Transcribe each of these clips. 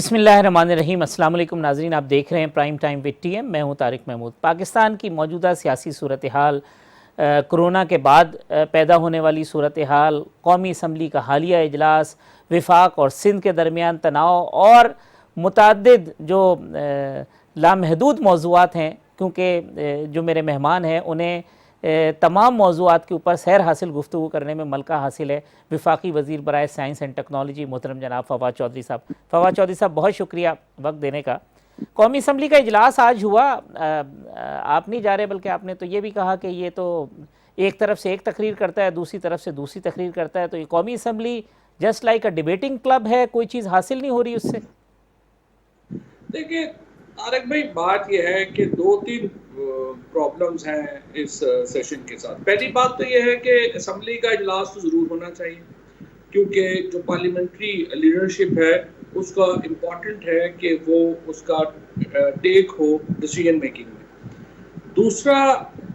بسم اللہ الرحمن الرحیم۔ السلام علیکم ناظرین، آپ دیکھ رہے ہیں prime time with T M. میں ہوں طارق محمود۔ پاکستان کی موجودہ سیاسی صورتحال، کرونا کے بعد پیدا ہونے والی صورتحال، قومی اسمبلی کا حالیہ اجلاس، وفاق اور سندھ کے درمیان تناؤ اور متعدد جو لامحدود موضوعات ہیں، کیونکہ جو میرے مہمان ہیں انہیں تمام موضوعات کے اوپر سیر حاصل گفتگو کرنے میں ملکہ حاصل ہے۔ وفاقی وزیر برائے سائنس اینڈ ٹیکنالوجی محترم جناب فواد چودھری صاحب۔ فواد چودھری صاحب، بہت شکریہ وقت دینے کا۔ قومی اسمبلی کا اجلاس آج ہوا، آپ نہیں جا رہے بلکہ آپ نے تو یہ بھی کہا کہ یہ تو ایک طرف سے ایک تقریر کرتا ہے، دوسری طرف سے دوسری تقریر کرتا ہے، تو یہ قومی assembly just like a debating club ہے، کوئی چیز حاصل نہیں ہو رہی اس سے؟ دیکھیے طارق بھائی، بات یہ ہے کہ دو تین پرابلمز ہیں اس سیشن کے ساتھ۔ پہلی بات تو یہ ہے کہ اسمبلی کا اجلاس تو ضرور ہونا چاہیے، کیونکہ جو پارلیمنٹری لیڈرشپ ہے اس کا امپورٹنٹ ہے کہ وہ اس کا ٹیک ہو ڈیسیژن میکنگ میں۔ دوسرا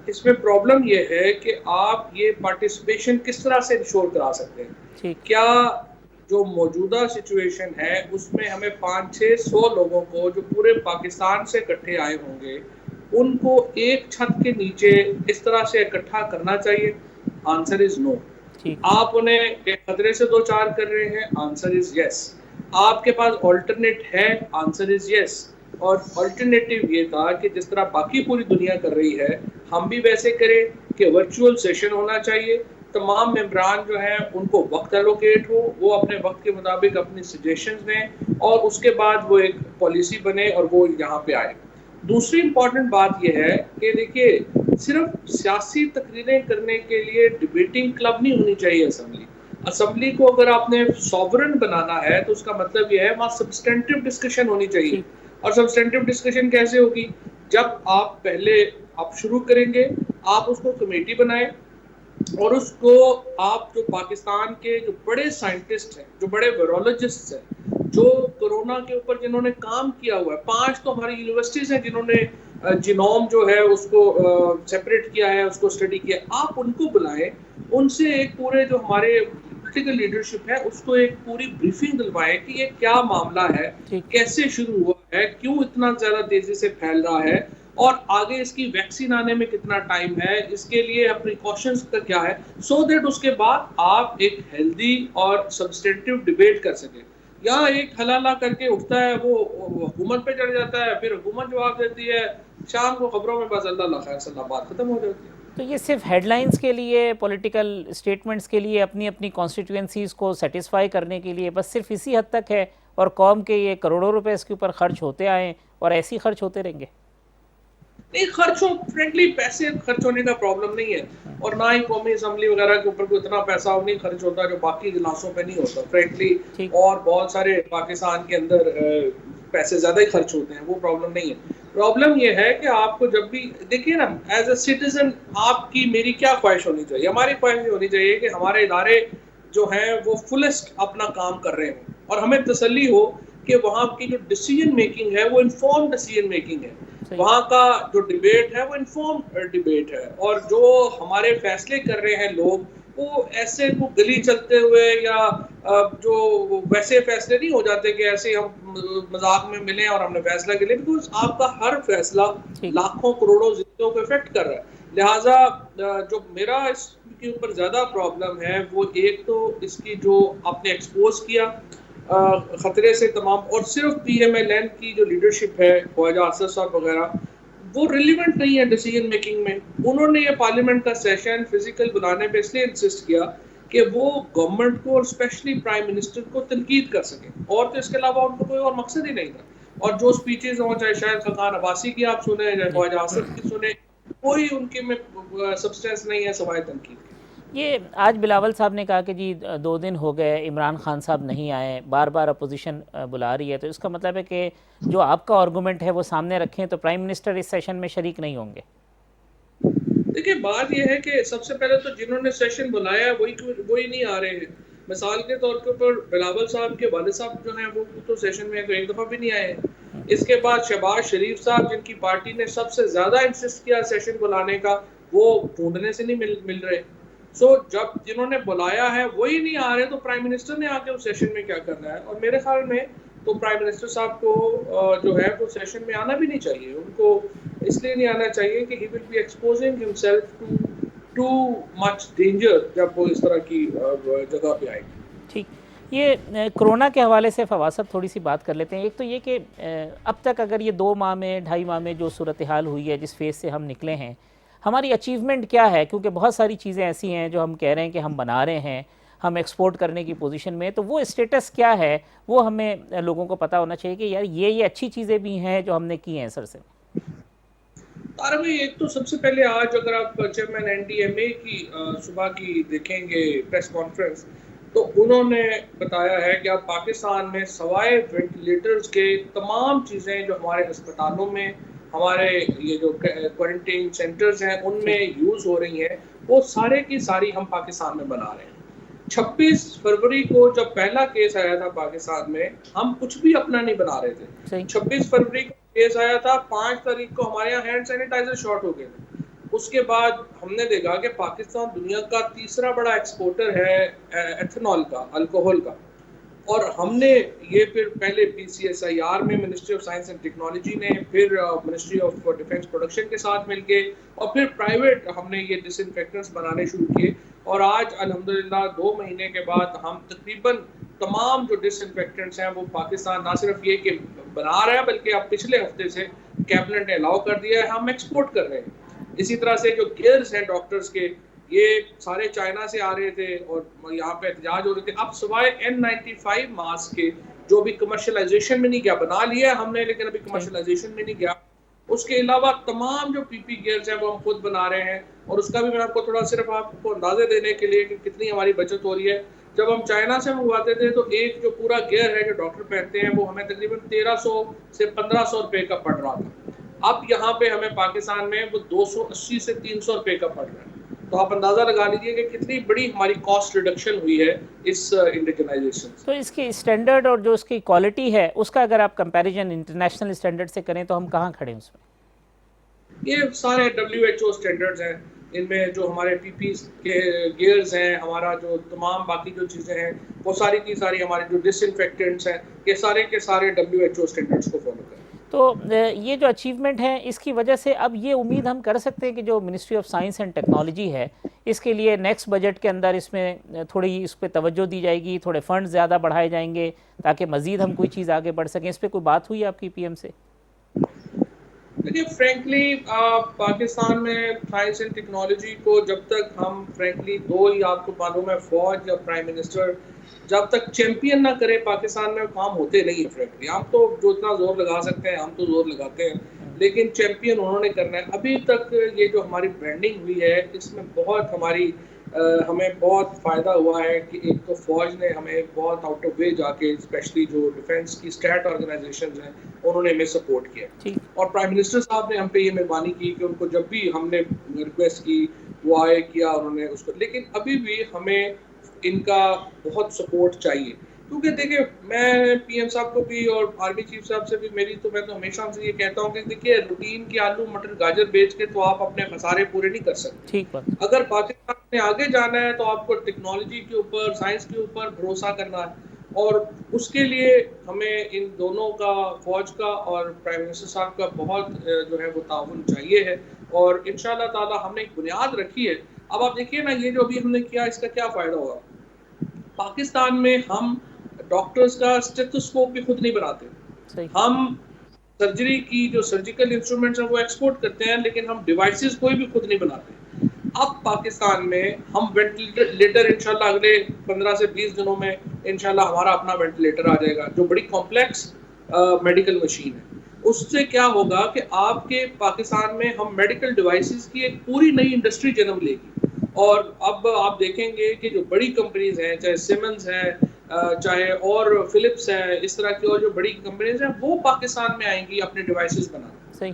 اس میں پرابلم یہ ہے کہ آپ یہ پارٹیسپیشن کس طرح سے انشور کرا سکتے ہیں۔ کیا جو موجودہ سچویشن ہے اس میں ہمیں 500-600 لوگوں کو جو پورے پاکستان سے اکٹھے آئے ہوں گے ان کو ایک چھت کے نیچے اس طرح سے اکٹھا کرنا چاہیے؟ آنسر از نو۔ آپ انہیں ایک خطرے سے دو چار کر رہے ہیں؟ آنسر از یس۔ آپ کے پاس آلٹرنیٹ ہے؟ آنسر از یس۔ اور آلٹرنیٹو یہ تھا کہ جس طرح باقی پوری دنیا کر رہی ہے ہم بھی ویسے کریں کہ ورچوئل سیشن ہونا چاہیے، تمام ممبران جو ہیں ان کو وقت الوکیٹ ہو، وہ اپنے وقت کے مطابق اپنی سجیشنز دیں اور اس کے بعد وہ ایک پالیسی بنے اور وہ یہاں پہ آئے۔ دوسری امپورٹنٹ بات یہ ہے کہ دیکھیے صرف سیاسی تقریریں کرنے کے لیے ڈیبیٹنگ کلب نہیں ہونی چاہیے اسمبلی۔ اسمبلی کو اگر آپ نے سوورن بنانا ہے تو اس کا مطلب یہ ہے وہاں سبسٹینٹیو ڈسکشن ہونی چاہیے۔ اور سبسٹینٹیو ڈسکشن کیسے ہوگی؟ جب آپ پہلے آپ شروع کریں گے، آپ اس کو کمیٹی بنائیں اور اس کو آپ جو پاکستان کے جو بڑے سائنٹسٹ ہیں، جو بڑے وائرولوجسٹ ہیں، جو کرونا کے اوپر جنہوں نے کام کیا ہوا ہے، 5 تو ہماری یونیورسٹیز ہیں جنہوں نے جینوم جو ہے اس کو سیپریٹ کیا ہے، اس کو اسٹڈی کیا، آپ ان کو بلائیں، ان سے ایک پورے جو ہمارے پولیٹیکل لیڈرشپ ہے اس کو ایک پوری بریفنگ دلوائیں کہ یہ کیا معاملہ ہے، کیسے شروع ہوا ہے، کیوں اتنا زیادہ تیزی سے پھیل رہا ہے، اور آگے اس کی ویکسین آنے میں کتنا ٹائم ہے، اس کے لیے پریکاشنز کا کیا ہے، سو دیٹ اس کے بعد آپ ایک ہیلدی اور سبسٹینٹیو ڈیبیٹ کر سکیں۔ یا ایک حلالہ کر کے اٹھتا ہے وہ حکومت پہ چڑھ جاتا ہے، پھر حکومت جواب دیتی ہے، شام کو خبروں میں بس اللہ خیر صلی اللہ بات ختم ہو جاتی ہے۔ تو یہ صرف ہیڈ لائنز کے لیے، پولیٹیکل اسٹیٹمنٹس کے لیے، اپنی اپنی کانسٹیٹوئنسیز کو سیٹسفائی کرنے کے لیے بس صرف اسی حد تک ہے، اور قوم کے یہ کروڑوں روپے اس کے اوپر خرچ ہوتے آئیں اور ایسے ہی خرچ ہوتے رہیں گے؟ نہیں، خرچوں فرینکلی پیسے خرچ ہونے کا پرابلم نہیں ہے، اور نہ ہی قومی اسمبلی وغیرہ کے اوپر کوئی اتنا پیسہ نہیں خرچ ہوتا جو باقی اجلاسوں پہ نہیں ہوتا فرینکلی، اور بہت سارے پاکستان کے اندر پیسے زیادہ ہی خرچ ہوتے ہیں، وہ پرابلم نہیں ہے۔ پرابلم یہ ہے کہ آپ کو جب بھی دیکھیے نا، ایز اے سٹیزن آپ کی میری کیا خواہش ہونی چاہیے؟ ہماری خواہش ہونی چاہیے کہ ہمارے ادارے جو ہیں وہ فلسٹ اپنا کام کر رہے ہوں اور ہمیں تسلی ہو کہ وہاں کی جو ڈیسیژن میکنگ ہے وہ انفارم ڈیسیژن میکنگ ہے، وہاں کا جو ڈیبیٹ ہے وہ انفارم ڈیبیٹ ہے، اور جو ہمارے فیصلے کر رہے ہیں لوگ وہ ایسے کو گلی چلتے ہوئے یا جو ویسے فیصلے نہیں ہو جاتے کہ ایسے ہم مذاق میں ملیں اور ہم نے فیصلہ کر لیا، بیکاز آپ کا ہر فیصلہ لاکھوں کروڑوں زندگیوں کو افیکٹ کر رہا ہے۔ لہٰذا جو میرا اس کے اوپر زیادہ پرابلم ہے وہ ایک تو اس کی جو آپ نے ایکسپوز کیا خطرے سے تمام، اور صرف پی ایم ایل این کی جو لیڈرشپ ہے خواجہ اسد صاحب وغیرہ وہ ریلیونٹ نہیں ہے ڈیسیژن میکنگ میں۔ انہوں نے یہ پارلیمنٹ کا سیشن فزیکل بلانے پہ اس لیے انسسٹ کیا کہ وہ گورنمنٹ کو اور اسپیشلی پرائم منسٹر کو تنقید کر سکیں، اور تو اس کے علاوہ ان کو کوئی اور مقصد ہی نہیں تھا۔ اور جو سپیچز ہوں، چاہے شاید خاقان عباسی کی آپ سنیں، چاہے خواجہ اسد کی سنیں، کوئی ان کے میں سبسٹینس نہیں ہے سوائے تنقید۔ یہ آج بلاول صاحب نے کہا کہ جی 2 دن ہو گئے عمران خان صاحب نہیں آئے، بار بار اپوزیشن بلا رہی ہے، تو اس کا مطلب ہے کہ جو آپ کا آرگومنٹ ہے وہ سامنے رکھیں تو پرائم منسٹر اس سیشن میں شریک نہیں ہوں گے؟ دیکھیے بات یہ ہے کہ سب سے پہلے تو جنہوں نے سیشن بلایا وہی نہیں آ رہے ہیں۔ مثال کے طور کے اوپر بلاول صاحب کے والد صاحب جو ہیں وہ تو سیشن میں تو ایک دفعہ بھی نہیں آئے ہیں۔ اس کے بعد شہباز شریف صاحب جن کی پارٹی نے سب سے زیادہ انسسٹ کیا سیشن بلانے کا، وہ ڈھونڈنے سے نہیں مل رہے۔ سو جب جنہوں نے بلایا ہے وہی نہیں آ رہے تو پرائم منسٹر نے آ کے اس سیشن میں کیا کرنا ہے؟ اور میرے خیال میں تو پرائم منسٹر صاحب کو جو ہے وہ سیشن میں آنا بھی نہیں چاہیے. ان کو اس لیے نہیں آنا چاہیے کہ he will be exposing himself too much danger جب وہ اس طرح کی جگہ پہ آئے گی. ٹھیک. یہ کرونا کے حوالے سے فواد صاحب تھوڑی سی بات کر لیتے ہیں. ایک تو یہ کہ اب تک اگر یہ 2 ماہ میں 2.5 ماہ میں جو صورتحال ہوئی ہے، جس فیز سے ہم نکلے ہیں، ہماری اچیومنٹ کیا ہے؟ کیونکہ بہت ساری چیزیں ایسی ہیں جو ہم کہہ رہے ہیں کہ ہم بنا رہے ہیں، ہم ایکسپورٹ کرنے کی پوزیشن میں، تو وہ اسٹیٹس کیا ہے وہ ہمیں لوگوں کو پتہ ہونا چاہیے کہ یار یہ اچھی چیزیں بھی ہیں جو ہم نے کی ہیں. سر سے طارق بھائی، ایک تو سب سے پہلے آج اگر آپ چیئرمین NDMA کی صبح کی دیکھیں گے پریس کانفرنس، تو انہوں نے بتایا ہے کہ اب پاکستان میں سوائے وینٹیلیٹرز کے تمام چیزیں جو ہمارے ہسپتالوں میں، ہمارے یہ جو کوارنٹین سینٹرز ہیں ان میں یوز ہو رہی ہیں، وہ سارے کی ساری ہم پاکستان میں بنا رہے ہیں. 26 فروری کو جب پہلا کیس آیا تھا پاکستان میں، ہم کچھ بھی اپنا نہیں بنا رہے تھے. صحیح 26 فروری کو کیس آیا تھا، 5 تاریخ کو ہمارے یہاں ہینڈ سینیٹائزر شارٹ ہو گئے تھے. اس کے بعد ہم نے دیکھا کہ پاکستان دنیا کا تیسرا بڑا ایکسپورٹر ہے ایتھنول کا، الکوہل کا. اور ہم نے یہ پھر پہلے PCSIR میں ministry of science and technology نے، پھر منسٹری آف ڈیفینس پروڈکشن کے ساتھ مل کے، اور پھر پرائیویٹ ہم نے یہ ڈس انفیکٹنٹس بنانے شروع کیے. اور آج الحمدللہ 2 مہینے کے بعد ہم تقریباً تمام جو ڈس انفیکٹنٹس ہیں وہ پاکستان نہ صرف یہ کہ بنا رہا ہے، بلکہ اب پچھلے ہفتے سے کیبنٹ نے الاؤ کر دیا ہے، ہم ایکسپورٹ کر رہے ہیں. اسی طرح سے جو گیئرز ہیں ڈاکٹرز کے، یہ سارے چائنا سے آ رہے تھے اور یہاں پہ احتجاج ہو رہے تھے. اب سوائے N95 ماسک کے جو بھی کمرشلائزیشن میں نہیں گیا، بنا لیا ہم نے لیکن ابھی کمرشلائزیشن میں نہیں گیا، اس کے علاوہ تمام جو PP گیئرز ہیں وہ ہم خود بنا رہے ہیں. اور اس کا بھی میں آپ کو تھوڑا صرف آپ کو اندازے دینے کے لیے کہ کتنی ہماری بچت ہو رہی ہے. جب ہم چائنا سے منگواتے تھے تو ایک جو پورا گیئر ہے جو ڈاکٹر پہنتے ہیں وہ ہمیں تقریباً 1300 سے 1500 روپے کا پڑ رہا تھا. اب یہاں پہ ہمیں پاکستان میں وہ 280 سے 300 روپے کا پڑ رہا ہے. تو آپ اندازہ لگا لیجئے کہ کتنی بڑی ہماری کاسٹ ریڈکشن ہوئی ہے اس انڈیجنائزیشن سے. تو اس کی اسٹینڈرڈ اور جو اس کی کوالٹی ہے اس کا اگر آپ کمپیریزن انٹرنیشنل اسٹینڈرڈ سے کریں تو ہم کہاں کھڑے ہیں اس میں؟ یہ سارے WHO اسٹینڈرڈز ہیں، ان میں جو ہمارے PP کے گیئرز ہیں، ہمارا جو تمام باقی جو چیزیں ہیں وہ ساری کی ساری، ہمارے جو ڈس انفیکٹنٹس ہیں، یہ سارے کے سارے WHO اسٹینڈرڈز کو فالو کریں. تو یہ جو اچیومنٹ ہے اس کی وجہ سے اب یہ امید ہم کر سکتے ہیں کہ جو ministry of science and technology ہے اس کے لیے نیکسٹ بجٹ کے اندر اس میں تھوڑی اس پہ توجہ دی جائے گی، تھوڑے فنڈ زیادہ بڑھائے جائیں گے تاکہ مزید ہم کوئی چیز آگے بڑھ سکیں. اس پہ کوئی بات ہوئی آپ کی PM سے؟ دیکھیے فرینکلی پاکستان میں سائنس اینڈ ٹیکنالوجی کو جب تک ہم فرینکلی دو ہی آپ کو معلوم ہے، فوج یا پرائم منسٹر جب تک چیمپئن نہ کرے پاکستان میں کام ہوتے نہیں. فرینکلی ہم تو جو اتنا زور لگا سکتے ہیں ہم تو زور لگاتے ہیں، لیکن چیمپئن انہوں نے کرنا ہے. ابھی تک یہ جو ہماری برانڈنگ ہوئی ہے اس میں بہت ہمیں بہت فائدہ ہوا ہے کہ ایک تو فوج نے ہمیں بہت آؤٹ آف وے جا کے، اسپیشلی جو ڈیفینس کی اسٹیٹ آرگنائزیشنز ہیں انہوں نے ہمیں سپورٹ کیا. اور پرائم منسٹر صاحب نے ہم پہ یہ مہربانی کی کہ ان کو جب بھی ہم نے ریکویسٹ کی وہ آئے کیا انہوں نے اس کو. لیکن ابھی بھی ہمیں ان کا بہت سپورٹ چاہیے، کیونکہ دیکھیں میں PM صاحب کو بھی اور آرمی چیف صاحب سے بھی میں تو ہمیشہ ہم سے یہ کہتا ہوں کہ دیکھیے روٹین کے آلو مٹر گاجر بیچ کے تو آپ اپنے خسارے پورے نہیں کر سکتے. ٹھیک بات. اگر پاکستان نے آگے جانا ہے تو آپ کو ٹیکنالوجی کے اوپر، سائنس کے اوپر بھروسہ کرنا ہے، اور اس کے لیے ہمیں ان دونوں کا، فوج کا اور پرائم منسٹر صاحب کا بہت جو ہے وہ تعاون چاہیے ہے. اور انشاءاللہ تعالی ہم نے ایک بنیاد رکھی ہے. اب آپ دیکھیے نا یہ جو ابھی ہم نے کیا اس کا کیا فائدہ ہوا. پاکستان میں ہم ڈاکٹرز کا اسٹیتھوسکوپ بھی خود نہیں بناتے. ہم سرجری کی جو سرجیکل انسٹرومنٹس ہیں وہ ایکسپورٹ کرتے ہیں، لیکن ہم ڈیوائسز کوئی بھی خود نہیں بناتے. اب پاکستان میں ہم وینٹیلیٹر انشاءاللہ اگلے 15 سے 20 دنوں میں انشاءاللہ ہمارا اپنا وینٹیلیٹر آ جائے گا جو بڑی کمپلیکس میڈیکل مشین ہے. اس سے کیا ہوگا کہ آپ کے پاکستان میں ہم میڈیکل ڈیوائسز کی ایک پوری نئی انڈسٹری جنم لے گی. اور اب آپ دیکھیں گے کہ جو بڑی کمپنیز ہیں، چاہے سیمنز ہے، چاہے اور فلپس ہے، اس طرح کی اور جو بڑی کمپنیز ہیں وہ پاکستان میں آئیں گی اپنے ڈیوائسز بنانے. صحیح.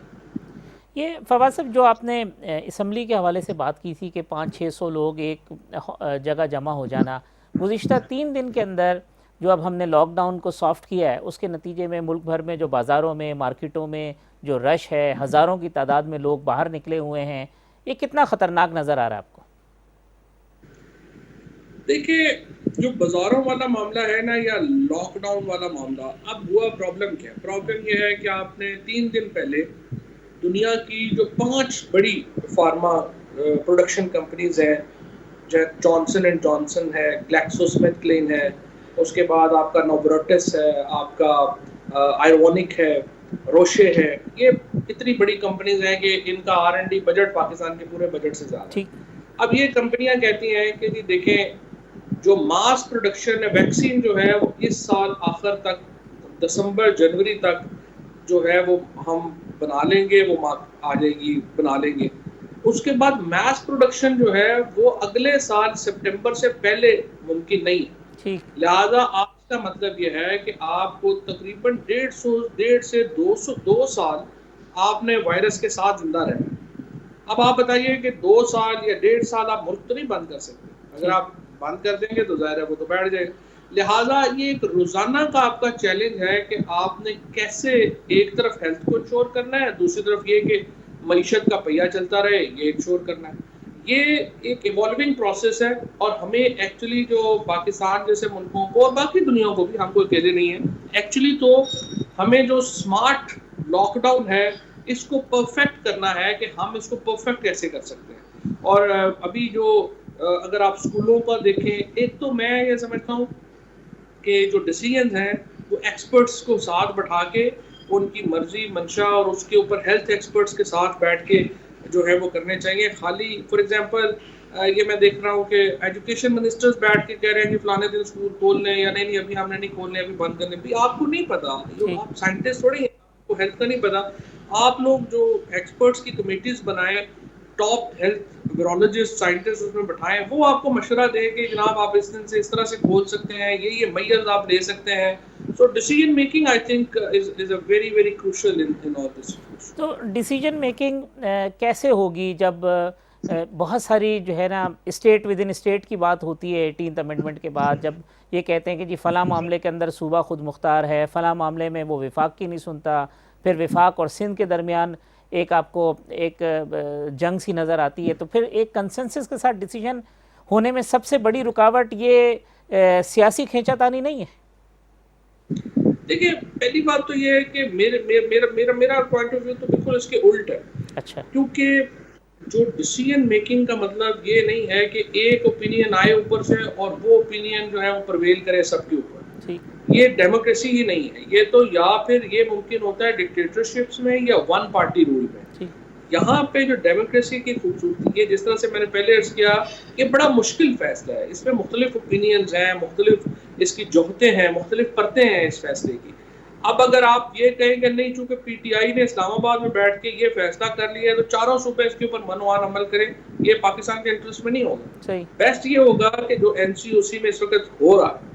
یہ فواد صاحب جو آپ نے اسمبلی کے حوالے سے بات کی تھی کہ 500-600 لوگ ایک جگہ جمع ہو جانا، گزشتہ 3 دن کے اندر جو اب ہم نے لاک ڈاؤن کو سافٹ کیا ہے اس کے نتیجے میں ملک بھر میں جو بازاروں میں، مارکیٹوں میں جو رش ہے، ہزاروں کی تعداد میں لوگ باہر نکلے ہوئے ہیں، یہ کتنا خطرناک نظر آ رہا ہے آپ کو؟ دیکھیے جو بازاروں والا معاملہ ہے نا یا لاک ڈاؤن والا معاملہ، اب ہوا پرابلم کیا ہے؟ پرابلم یہ ہے کہ آپ نے 3 دن پہلے دنیا کی جو 5 بڑی فارما پروڈکشن کمپنیز ہیں، جانسن اینڈ جانسن ہے، گلیکسو اسمتھ کلین ہے، اس کے بعد آپ کا نوبروٹس ہے، آپ کا آئیونک ہے، روشے ہے، یہ اتنی بڑی کمپنیز ہیں کہ ان کا R&D بجٹ پاکستان کے پورے بجٹ سے زیادہ ٹھیک. ہے. اب یہ کمپنیاں کہتی ہیں کہ جی دیکھیں جو ماس پروڈکشن ہے ویکسین جو ہے وہ اس سال آخر تک دسمبر جنوری تک جو ہے وہ ہم بنا لیں گے، وہ آ جائے گی، بنا لیں گے. اس کے بعد میس پروڈکشن جو ہے وہ اگلے سال سپٹمبر سے پہلے ممکن نہیں ہے. ٹھیک. لہذا آج کا مطلب یہ ہے کہ آپ کو تقریباً 150 سے 202 سال آپ نے وائرس کے ساتھ زندہ رہنا. اب آپ بتائیے کہ 2 سال یا 1.5 سال آپ ملک تو نہیں بند کر سکتے. اگر ٹھیک. آپ بند کر دیں گے تو ظاہر ہے وہ تو بیٹھ جائے گا. لہٰذا یہ ایک روزانہ کا آپ کا چیلنج ہے کہ آپ نے کیسے ایک طرف ہیلتھ کو انشور کرنا ہے، دوسری طرف یہ کہ معیشت کا پہیہ چلتا رہے یہ انشور کرنا ہے. یہ ایک ایوالونگ پروسیس ہے اور ہمیں ایکچولی جو پاکستان جیسے ملکوں کو اور باقی دنیا کو بھی، ہم کو اکیلے نہیں ہیں ایکچولی، تو ہمیں جو اسمارٹ لاک ڈاؤن ہے اس کو پرفیکٹ کرنا ہے کہ ہم اس کو پرفیکٹ کیسے کر سکتے ہیں. اور ابھی جو اگر آپ اسکولوں کا دیکھیں، ایک تو میں یہ سمجھتا ہوں کہ جو ڈیسیژنز ہیں وہ ایکسپرٹس کو ساتھ بٹھا کے ان کی مرضی منشا اور اس کے اوپر ہیلتھ ایکسپرٹس کے ساتھ بیٹھ کے جو ہے وہ کرنے چاہیے. خالی فار ایگزامپل یہ میں دیکھ رہا ہوں کہ ایجوکیشن منسٹرز بیٹھ کے کہہ رہے ہیں کہ فلانے دن اسکول کھول لیں یا نہیں ابھی ہم نے نہیں کھولنے، ابھی بند کرنے. بھی آپ کو نہیں پتا، جو آپ سائنٹسٹ تھوڑی ہیں، آپ کو ہیلتھ کا نہیں پتا. آپ لوگ جو ایکسپرٹس کی کمیٹیز بنائیں، ٹاپ ہیلتھ ویرولوجسٹ سائنٹسٹ اس میں بٹھائیں، وہ آپ کو مشورہ دیں کہ جناب آپ اس دن سے اس طرح سے کھول سکتے ہیں، یہ میئرز آپ لے سکتے ہیں. So decision making I think is a very very crucial in all this. تو ڈیسیجن میکنگ کیسے ہوگی جب بہت ساری جو ہے نا اسٹیٹ ود ان اسٹیٹ کی بات ہوتی ہے 18th امینڈمنٹ کے بعد، جب یہ کہتے ہیں کہ جی فلاں معاملے کے اندر صوبہ خود مختار ہے، فلاں معاملے میں وہ وفاق کی نہیں سنتا، پھر وفاق اور سندھ کے درمیان ایک آپ کو ایک جنگ سی نظر آتی ہے. تو پھر ایک کنسنسس کے ساتھ ڈیسیجن ہونے میں سب سے بڑی رکاوٹ یہ سیاسی کھینچا تانی نہیں ہے؟ دیکھیے پہلی بات تو یہ ہے کہ میرا پوائنٹ آف ویو تو بالکل اس کے الٹ ہے. اچھا. کیونکہ جو ڈیسیژن میکنگ کا مطلب یہ نہیں ہے کہ ایک اوپینین آئے اوپر سے اور وہ اوپینین جو ہے وہ پرویل کرے سب کے اوپر. ٹھیک. یہ ڈیموکریسی ہی نہیں ہے. یہ تو یا پھر یہ ممکن ہوتا ہے ڈکٹیٹرشپس میں یا ون پارٹی رول میں. ٹھیک. یہاں پہ جو ڈیموکریسی کی خوبصورتی ہے، جس طرح سے میں نے پہلے عرض کیا، یہ بڑا مشکل فیصلہ ہے. اس میں مختلف اوپینینز ہیں، مختلف اس کی جوہتیں ہیں، مختلف پرتیں ہیں اس فیصلے کی. اب اگر آپ یہ کہیں کہ نہیں چونکہ پی ٹی آئی نے اسلام آباد میں بیٹھ کے یہ فیصلہ کر لیا ہے تو چاروں صوبے اس کے اوپر منوان عمل کریں، یہ پاکستان کے انٹرسٹ میں نہیں ہوگا. صحیح. بیسٹ یہ ہوگا کہ جو NCOC میں اس وقت ہو رہا ہے،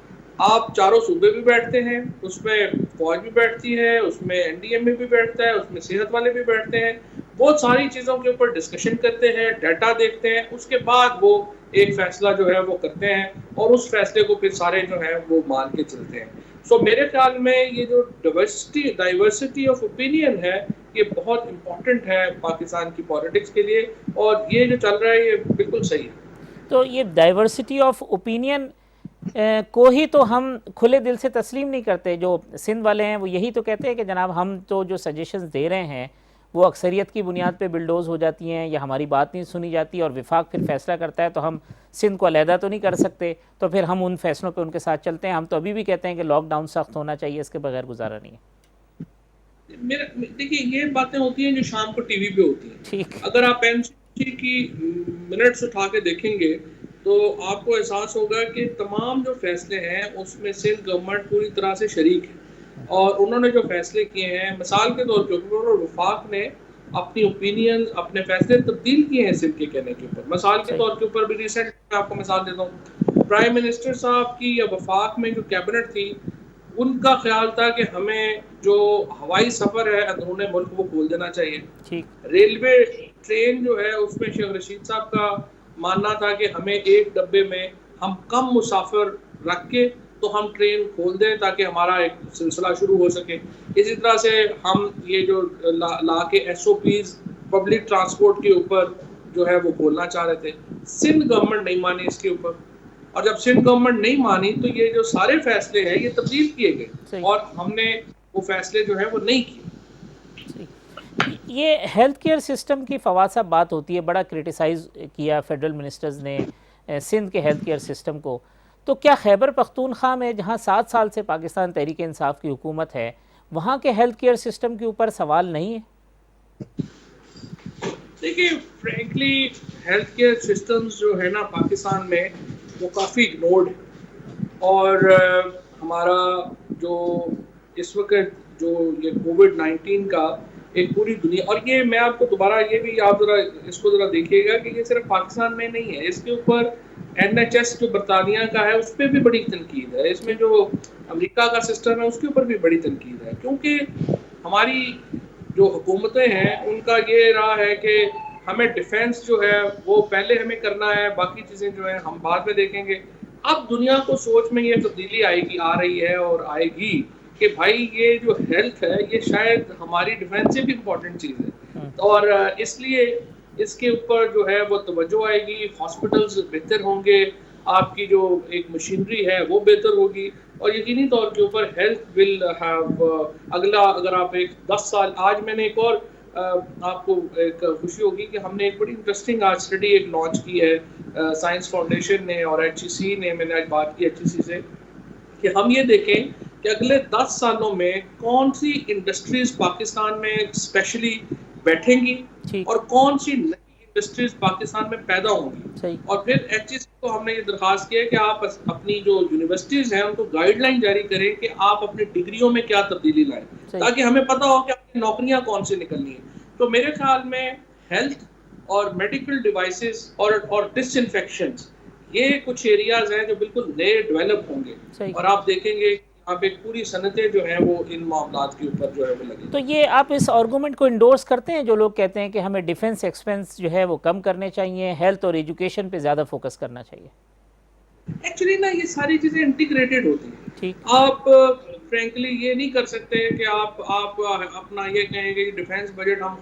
آپ چاروں صوبے بھی بیٹھتے ہیں، اس میں فوج بھی بیٹھتی ہے، اس میں NDMA بھی بیٹھتا ہے، اس میں صحت والے بھی بیٹھتے ہیں، بہت ساری چیزوں کے اوپر ڈسکشن کرتے ہیں، ڈیٹا دیکھتے ہیں، اس کے بعد وہ ایک فیصلہ جو ہے وہ کرتے ہیں اور اس فیصلے کو پھر سارے جو ہے وہ مان کے چلتے ہیں. سو میرے خیال میں یہ جو ڈائیورسٹی آف اوپینین ہے یہ بہت امپورٹنٹ ہے پاکستان کی پالیٹکس کے لیے، اور یہ جو چل رہا ہے یہ بالکل صحیح ہے. تو یہ ڈائیورسٹی آف اوپینین کو ہی تو ہم کھلے دل سے تسلیم نہیں کرتے. جو سندھ والے ہیں وہ یہی تو کہتے ہیں کہ جناب ہم تو جو سجیشنز دے رہے ہیں وہ اکثریت کی بنیاد پہ بلڈوز ہو جاتی ہیں یا ہماری بات نہیں سنی جاتی، اور وفاق پھر فیصلہ کرتا ہے تو ہم سندھ کو علیحدہ تو نہیں کر سکتے، تو پھر ہم ان فیصلوں پہ ان کے ساتھ چلتے ہیں. ہم تو ابھی بھی کہتے ہیں کہ لاک ڈاؤن سخت ہونا چاہیے، اس کے بغیر گزارا نہیں ہے. دیکھیے یہ باتیں ہوتی ہیں جو شام کو ٹی وی پہ ہوتی ہیں. ٹھیک. اگر آپ NCOC کی منٹس اٹھا کے دیکھیں گے تو آپ کو احساس ہوگا کہ تمام جو فیصلے ہیں اس میں سندھ گورنمنٹ پوری طرح سے شریک ہے، اور انہوں نے جو فیصلے کیے ہیں مثال کے طور کے اوپر وفاق نے اپنی اوپینینز، اپنے فیصلے تبدیل کیے ہیں سندھ کے کہنے کے اوپر. مثال کے طور کے اوپر بھی ریسنٹ میں آپ کو مثال دیتا ہوں، پرائم منسٹر صاحب کی یا وفاق میں جو کیبنٹ تھی ان کا خیال تھا کہ ہمیں جو ہوائی سفر ہے اندرون ملک وہ کھول دینا چاہیے. ٹھیک. ریلوے ٹرین جو ہے اس میں شیخ رشید صاحب کا ماننا تھا کہ ہمیں ایک ڈبے میں ہم کم مسافر رکھ کے تو ہم ٹرین کھول دیں تاکہ ہمارا ایک سلسلہ شروع ہو سکے. اسی طرح سے ہم یہ جو لا کے SOPs پبلک ٹرانسپورٹ کے اوپر جو ہے وہ کھولنا چاہ رہے تھے. سندھ گورنمنٹ نہیں مانی اس کے اوپر. اور جب سندھ گورنمنٹ نہیں مانی تو یہ جو سارے فیصلے ہیں یہ تبدیل کیے گئے اور ہم نے وہ فیصلے جو ہیں وہ نہیں کیے. یہ ہیلتھ کیئر سسٹم کی فواد صاحب بات ہوتی ہے، بڑا کرٹیسائز کیا فیڈرل منسٹرز نے سندھ کے ہیلتھ کیئر سسٹم کو، تو کیا خیبر پختونخوا میں جہاں 7 سال سے پاکستان تحریک انصاف کی حکومت ہے وہاں کے ہیلتھ کیئر سسٹم کے اوپر سوال نہیں ہے؟ دیکھیے فرینکلی ہیلتھ کیئر سسٹمز جو ہے نا پاکستان میں وہ کافی اگنورڈ ہے، اور ہمارا جو اس وقت جو یہ کووڈ-19 کا ایک پوری دنیا، اور یہ میں آپ کو دوبارہ یہ بھی آپ ذرا اس کو ذرا دیکھیے گا کہ یہ صرف پاکستان میں نہیں ہے، اس کے اوپر NHS جو برطانیہ کا ہے اس پہ بھی بڑی تنقید ہے، اس میں جو امریکہ کا سسٹم ہے اس کے اوپر بھی بڑی تنقید ہے، کیونکہ ہماری جو حکومتیں ہیں ان کا یہ رہا ہے کہ ہمیں ڈیفینس جو ہے وہ پہلے ہمیں کرنا ہے، باقی چیزیں جو ہیں ہم بعد میں دیکھیں گے. اب دنیا کو سوچ میں یہ تبدیلی آ رہی ہے اور آئے گی کہ بھائی یہ جو ہیلتھ ہے یہ شاید ہماری ڈیفینس سے بھی امپورٹنٹ چیز ہے، اور اس لیے اس کے اوپر جو ہے وہ توجہ آئے گی، ہاسپٹلز بہتر ہوں گے، آپ کی جو ایک مشینری ہے وہ بہتر ہوگی، اور یقینی طور کے اوپر ہیلتھ ول ہیو اگلا، اگر آپ ایک 10 سال، آج میں نے ایک اور آپ کو ایک خوشی ہوگی کہ ہم نے ایک بڑی انٹرسٹنگ آج اسٹڈی ایک لانچ کی ہے سائنس فاؤنڈیشن نے اور HEC نے، میں نے آج بات کی HEC سے، کہ ہم یہ دیکھیں کہ اگلے 10 سالوں میں کون سی انڈسٹریز پاکستان میں اسپیشلی بیٹھیں گی اور کون سی نئی انڈسٹریز پاکستان میں پیدا ہوں گی. اور پھر HEC کو ہم نے یہ درخواست کی ہے کہ آپ اپنی جو یونیورسٹیز ہیں ان کو گائیڈ لائن جاری کریں کہ آپ اپنی ڈگریوں میں کیا تبدیلی لائیں تاکہ ہمیں پتہ ہو کہ اپنی نوکریاں کون سی نکلنی ہیں. تو میرے خیال میں ہیلتھ اور میڈیکل ڈیوائسز اور ڈس انفیکشنز یہ کچھ ایریاز ہیں جو بالکل نئے ڈیولپ ہوں گے، اور آپ دیکھیں گے آپ ایک پوری صنعتیں جو ہیں وہ ان معاملات کے اوپر جو ہے وہ لگیں. تو یہ آپ اس آرگومنٹ کو انڈورس کرتے ہیں جو لوگ کہتے ہیں کہ ہمیں ڈیفنس ایکسپینس جو ہے وہ کم کرنے چاہیے، ہیلتھ اور ایجوکیشن پہ زیادہ فوکس کرنا چاہیے؟ ایکچولی نا یہ ساری چیزیں انٹیگریٹڈ ہوتی ہیں. آپ فرینکلی یہ نہیں کر سکتے کہ آپ اپنا یہ کہیں گے کہ ڈیفینس بجٹ ہم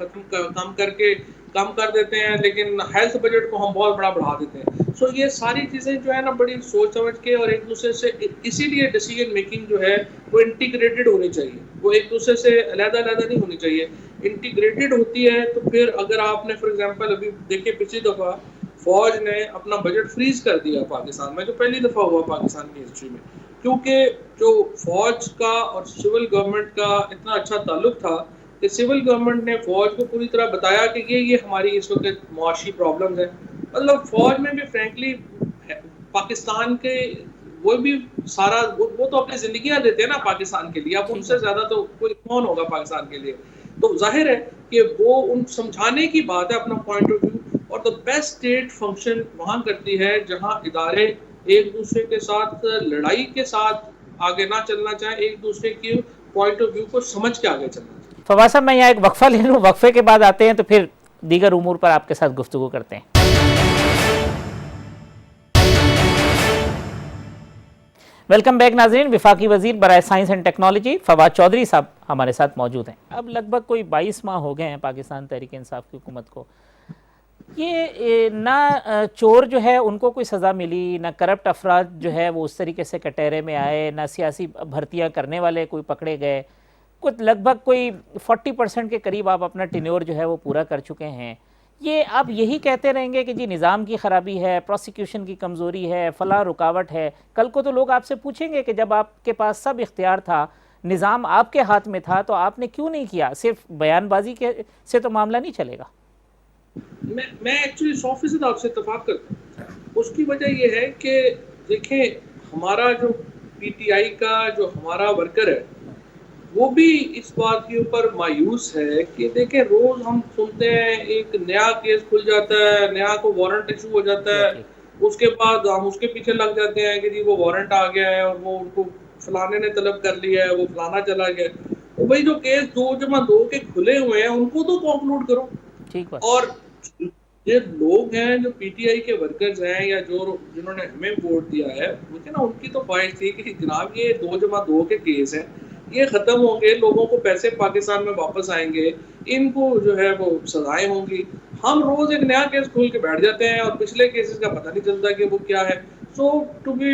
کم کر دیتے ہیں لیکن ہیلتھ بجٹ کو ہم بہت بڑا بڑھا دیتے ہیں. سو یہ ساری چیزیں جو ہے نا بڑی سوچ سمجھ کے اور ایک دوسرے سے، اسی لیے ڈیسیژن میکنگ جو ہے وہ انٹیگریٹڈ ہونی چاہیے، وہ ایک دوسرے سے علیحدہ نہیں ہونی چاہیے، انٹیگریٹڈ ہوتی ہے. تو پھر اگر آپ نے فار ایگزامپل ابھی دیکھیں پچھلی دفعہ فوج نے اپنا بجٹ فریز کر دیا پاکستان میں، جو پہلی دفعہ ہوا پاکستان کی ہسٹری میں، کیونکہ جو فوج کا اور سول گورنمنٹ کا اتنا اچھا تعلق تھا کہ سول گورنمنٹ نے فوج کو پوری طرح بتایا کہ یہ ہماری اس وقت معاشی پرابلمز ہیں. مطلب فوج میں بھی فرینکلی پاکستان کے وہ بھی سارا وہ تو اپنی زندگیاں دیتے ہیں نا پاکستان کے لیے، اب ان سے زیادہ تو کوئی کون ہوگا پاکستان کے لیے. تو ظاہر ہے کہ وہ ان سمجھانے کی بات ہے اپنا پوائنٹ آف ویو، اور the best state function وہاں کرتی ہے جہاں ادارے ایک دوسرے کے ساتھ لڑائی کے ساتھ آگے نہ چلنا چاہیں، ایک دوسرے کی پوائنٹ آف ویو کو سمجھ کے آگے چلنا چاہیں. فواز صاحب میں یہاں ایک وقفہ لے لوں، وقفے کے بعد آتے ہیں تو پھر دیگر امور پر آپ کے ساتھ گفتگو کرتے ہیں. ویلکم بیک ناظرین. وفاقی وزیر برائے science and technology Fawad Chaudhry صاحب ہمارے ساتھ موجود ہیں. اب لگ بھگ کوئی 22 ماہ ہو گئے ہیں پاکستان تحریک انصاف کی حکومت کو. یہ نہ چور جو ہے ان کو کوئی سزا ملی، نہ کرپٹ افراد جو ہے وہ اس طریقے سے کٹہرے میں آئے، نہ سیاسی بھرتیاں کرنے والے کوئی پکڑے گئے. کچھ لگ بھگ کوئی 40% کے قریب آپ اپنا ٹینیور جو ہے وہ پورا کر چکے ہیں. یہ آپ یہی کہتے رہیں گے کہ جی نظام کی خرابی ہے، پروسیکیوشن کی کمزوری ہے، فلاں رکاوٹ ہے؟ کل کو تو لوگ آپ سے پوچھیں گے کہ جب آپ کے پاس سب اختیار تھا، نظام آپ کے ہاتھ میں تھا، تو آپ نے کیوں نہیں کیا؟ صرف بیان بازی کے سے تو معاملہ نہیں چلے گا. میں ایکچولی 100% آپ سے اتفاق کرتا ہوں. اس کی وجہ یہ ہے کہ دیکھیں ہمارا جو PTI کا جو ہمارا ورکر ہے وہ بھی اس بات کے اوپر مایوس ہے کہ دیکھیں روز ہم سنتے ہیں ایک نیا کیس کھل جاتا ہے، نیا کو وارنٹ ایشو ہو جاتا ہے، اس کے بعد ہم اس کے پیچھے لگ جاتے ہیں کہ جی وہ وارنٹ آ گیا ہے اور وہ ان کو فلانے نے طلب کر لیا ہے، وہ فلانا چلا گیا. وہ بھائی جو کیس 2+2 کے کھلے ہوئے ہیں ان کو تو کنکلوڈ کرو. اور یہ لوگ ہیں جو PTI کے ورکرز ہیں یا جنہوں نے ہمیں ووٹ دیا ہے، مجھے نا ان کی تو خواہش تھی کہ جناب یہ 2+2 کے کیس ہیں، یہ ختم ہوں گے، لوگوں کو پیسے پاکستان میں واپس آئیں گے، ان کو جو ہے وہ سزائیں ہوں گی. ہم روز ایک نیا کیس کھول کے بیٹھ جاتے ہیں اور پچھلے کیسز کا پتہ نہیں چلتا کہ وہ کیا ہے. So to be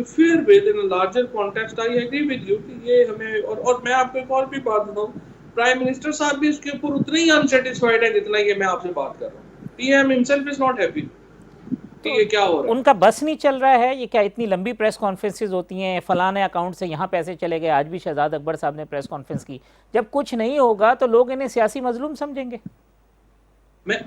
fair with in a larger context, I agree with you کہ یہ ہمیں اور میں آپ کو ایک اور بھی بات بتاؤں, پرائم منسٹر صاحب بھی اس کے اوپر اتنے ہی انسیٹسفائڈ ہیں جتنا یہ میں آپ سے بات کر رہا ہوں. P M himself is not happy کہ تو یہ کیا ہو رہا ان کا بس نہیں چل رہا ہے. یہ کیا اتنی لمبی پریس کانفرنسز ہوتی ہیں, فلاں اکاؤنٹ سے یہاں پیسے چلے گئے. آج بھی شہزاد اکبر صاحب نے پریس کانفرنس کی. جب کچھ نہیں ہوگا تو لوگ انہیں سیاسی مظلوم سمجھیں گے. میں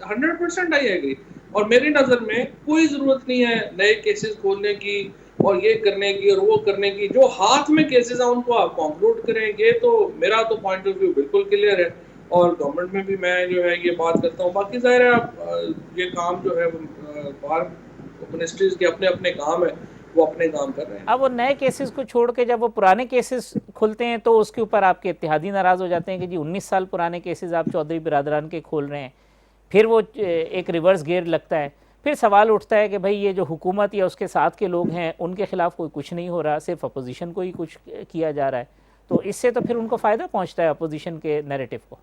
100% آئی ایگری. اور میری نظر میں کوئی ضرورت نہیں ہے نئے کیسز کھولنے کی اور یہ کرنے کی اور وہ کرنے کی. جو ہاتھ میں کیسز ہیں ان کو آپ کنکلوڈ کریں گے. تو میرا تو پوائنٹ آف ویو بالکل کلیئر ہے, اور گورنمنٹ میں بھی میں جو ہے یہ بات کرتا ہوں. باقی ظاہر ہے یہ کام جو ہے باہر منسٹریز کے اپنے اپنے کام ہے, وہ اپنے کام کر رہے ہیں. اب وہ نئے کیسز کو چھوڑ کے جب وہ پرانے کیسز کھلتے ہیں تو اس کے اوپر آپ کے اتحادی ناراض ہو جاتے ہیں کہ جی 19 سال پرانے کیسز آپ چودھری برادران کے کھول رہے ہیں. پھر وہ ایک ریورس گیئر لگتا ہے. پھر سوال اٹھتا ہے کہ بھئی یہ جو حکومت یا اس کے ساتھ کے لوگ ہیں ان کے خلاف کوئی کچھ نہیں ہو رہا, صرف اپوزیشن کو ہی کچھ کیا جا رہا ہے. تو اس سے تو پھر ان کو فائدہ پہنچتا ہے اپوزیشن کے نیریٹو کو.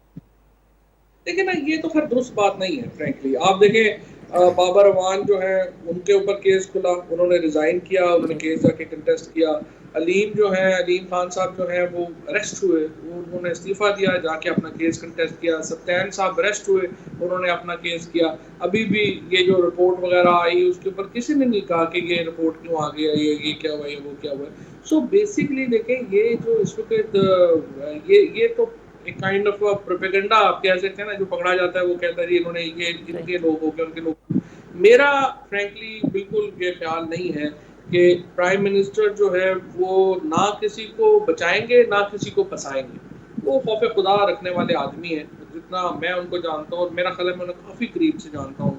لیکن یہ تو خیر درست بات نہیں ہے فرینکلی. آپ دیکھیں بابر اعوان جو ہے ان کے اوپر کیس کھلا, انہوں نے ریزائن کیا, انہوں نے کیس جا کے کنٹیسٹ کیا. علیم جو ہے, علیم خان صاحب جو ہیں وہ اریسٹ ہوئے, انہوں نے استعفیٰ دیا, جا کے اپنا کیس کنٹیسٹ کیا. سبطین صاحب اریسٹ ہوئے, انہوں نے اپنا کیس کیا. ابھی بھی یہ جو رپورٹ وغیرہ آئی اس کے اوپر کسی نے نہیں کہا کہ یہ رپورٹ کیوں آ گیا, یہ کیا ہوا, یہ وہ کیا ہوا. سو بیسکلی دیکھیں یہ جو اس وقت یہ تو ایک کائنڈ آف پروپیگنڈا آپ کہہ سکتے ہیں نا, جو پکڑا جاتا ہے وہ کہتا ہے جی انہوں نے یہ ان کے لوگ ہو کے ان کے لوگ. میرا فرینکلی بالکل یہ خیال نہیں ہے کہ پرائم منسٹر جو ہے وہ نہ کسی کو بچائیں گے نہ کسی کو پھنسائیں گے. وہ خوف خدا رکھنے والے آدمی ہیں, جتنا میں ان کو جانتا ہوں, اور میرا خیال ہے میں انہیں کافی قریب سے جانتا ہوں,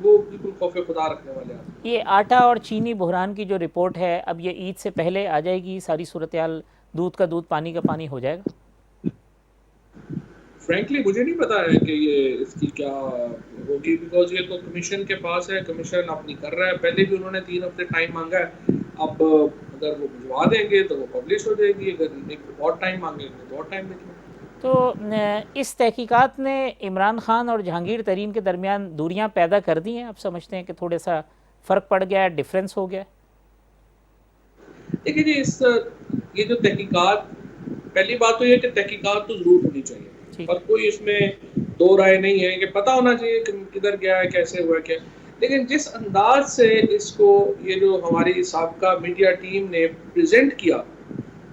وہ بالکل خوف خدا رکھنے والے آدمی. یہ آٹا اور چینی بحران کی جو رپورٹ ہے اب یہ عید سے پہلے آ جائے گی, ساری صورتحال دودھ کا دودھ پانی کا پانی ہو جائے گا. فرینکلی مجھے نہیں پتا ہے کہ یہ اس کی کیا ہوگی, بیکاز یہ تو کمیشن کے پاس ہے, کمیشن اپنی کر رہا ہے. پہلے بھی انہوں نے 3 ہفتے ٹائم مانگا ہے. اب اگر وہ بھجوا دیں گے تو وہ پبلش ہو جائے گی, اگر بہت ٹائم مانگیں گے تو بہت ٹائم لگے گا. تو اس تحقیقات نے عمران خان اور جہانگیر ترین کے درمیان دوریاں پیدا کر دی ہیں. آپ سمجھتے ہیں کہ تھوڑا سا فرق پڑ گیا ہے, ڈفرینس ہو گیا ہے؟ دیکھیے جی یہ جو تحقیقات, پہلی بات تو یہ کہ تحقیقات تو ضرور ہونی چاہیے, اور کوئی اس میں دو رائے نہیں ہے کہ پتہ ہونا چاہیے کہ کدھر گیا ہے, کیسے ہوا کیا. لیکن جس انداز سے اس کو یہ جو ہماری سابقہ میڈیا ٹیم نے پریزنٹ کیا,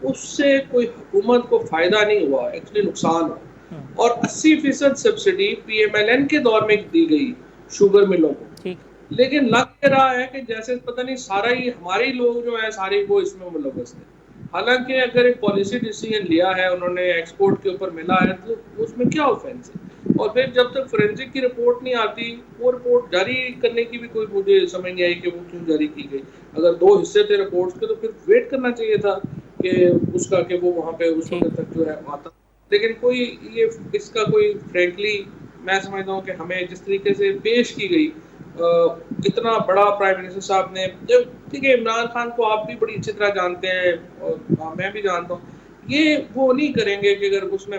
اس سے کوئی حکومت کو فائدہ نہیں ہوا, ایکچولی نقصان ہوا. اور 80% subsidy P M L N کے دور میں دی گئی شوگر ملوں کو, لیکن لگ رہا ہے کہ جیسے پتہ نہیں سارا ہی ہمارے لوگ جو ہیں سارے وہ اس میں ملوث ہیں. حالانکہ اگر ایک پالیسی ڈیسیژن لیا ہے انہوں نے, ایکسپورٹ کے اوپر ملا ہے, تو اس میں کیا آفینس ہے. اور پھر جب تک فورینسک کی رپورٹ نہیں آتی, وہ رپورٹ جاری کرنے کی بھی کوئی مجھے سمجھ نہیں آئی کہ وہ کیوں جاری کی گئی. اگر 2 حصے تھے رپورٹس کے تو پھر ویٹ کرنا چاہیے تھا کہ اس کا کہ وہ وہاں پہ اس وقت تک جو ہے آتا. لیکن کوئی یہ اس کا کوئی فرینکلی میں سمجھتا ہوں کہ ہمیں جس طریقے سے پیش کی گئی, اتنا بڑا پرائم منسٹر صاحب نے, ٹھیک ہے عمران خان کو آپ بھی بڑی اچھی طرح جانتے ہیں اور میں بھی جانتا ہوں, یہ وہ نہیں کریں گے کہ اگر اس میں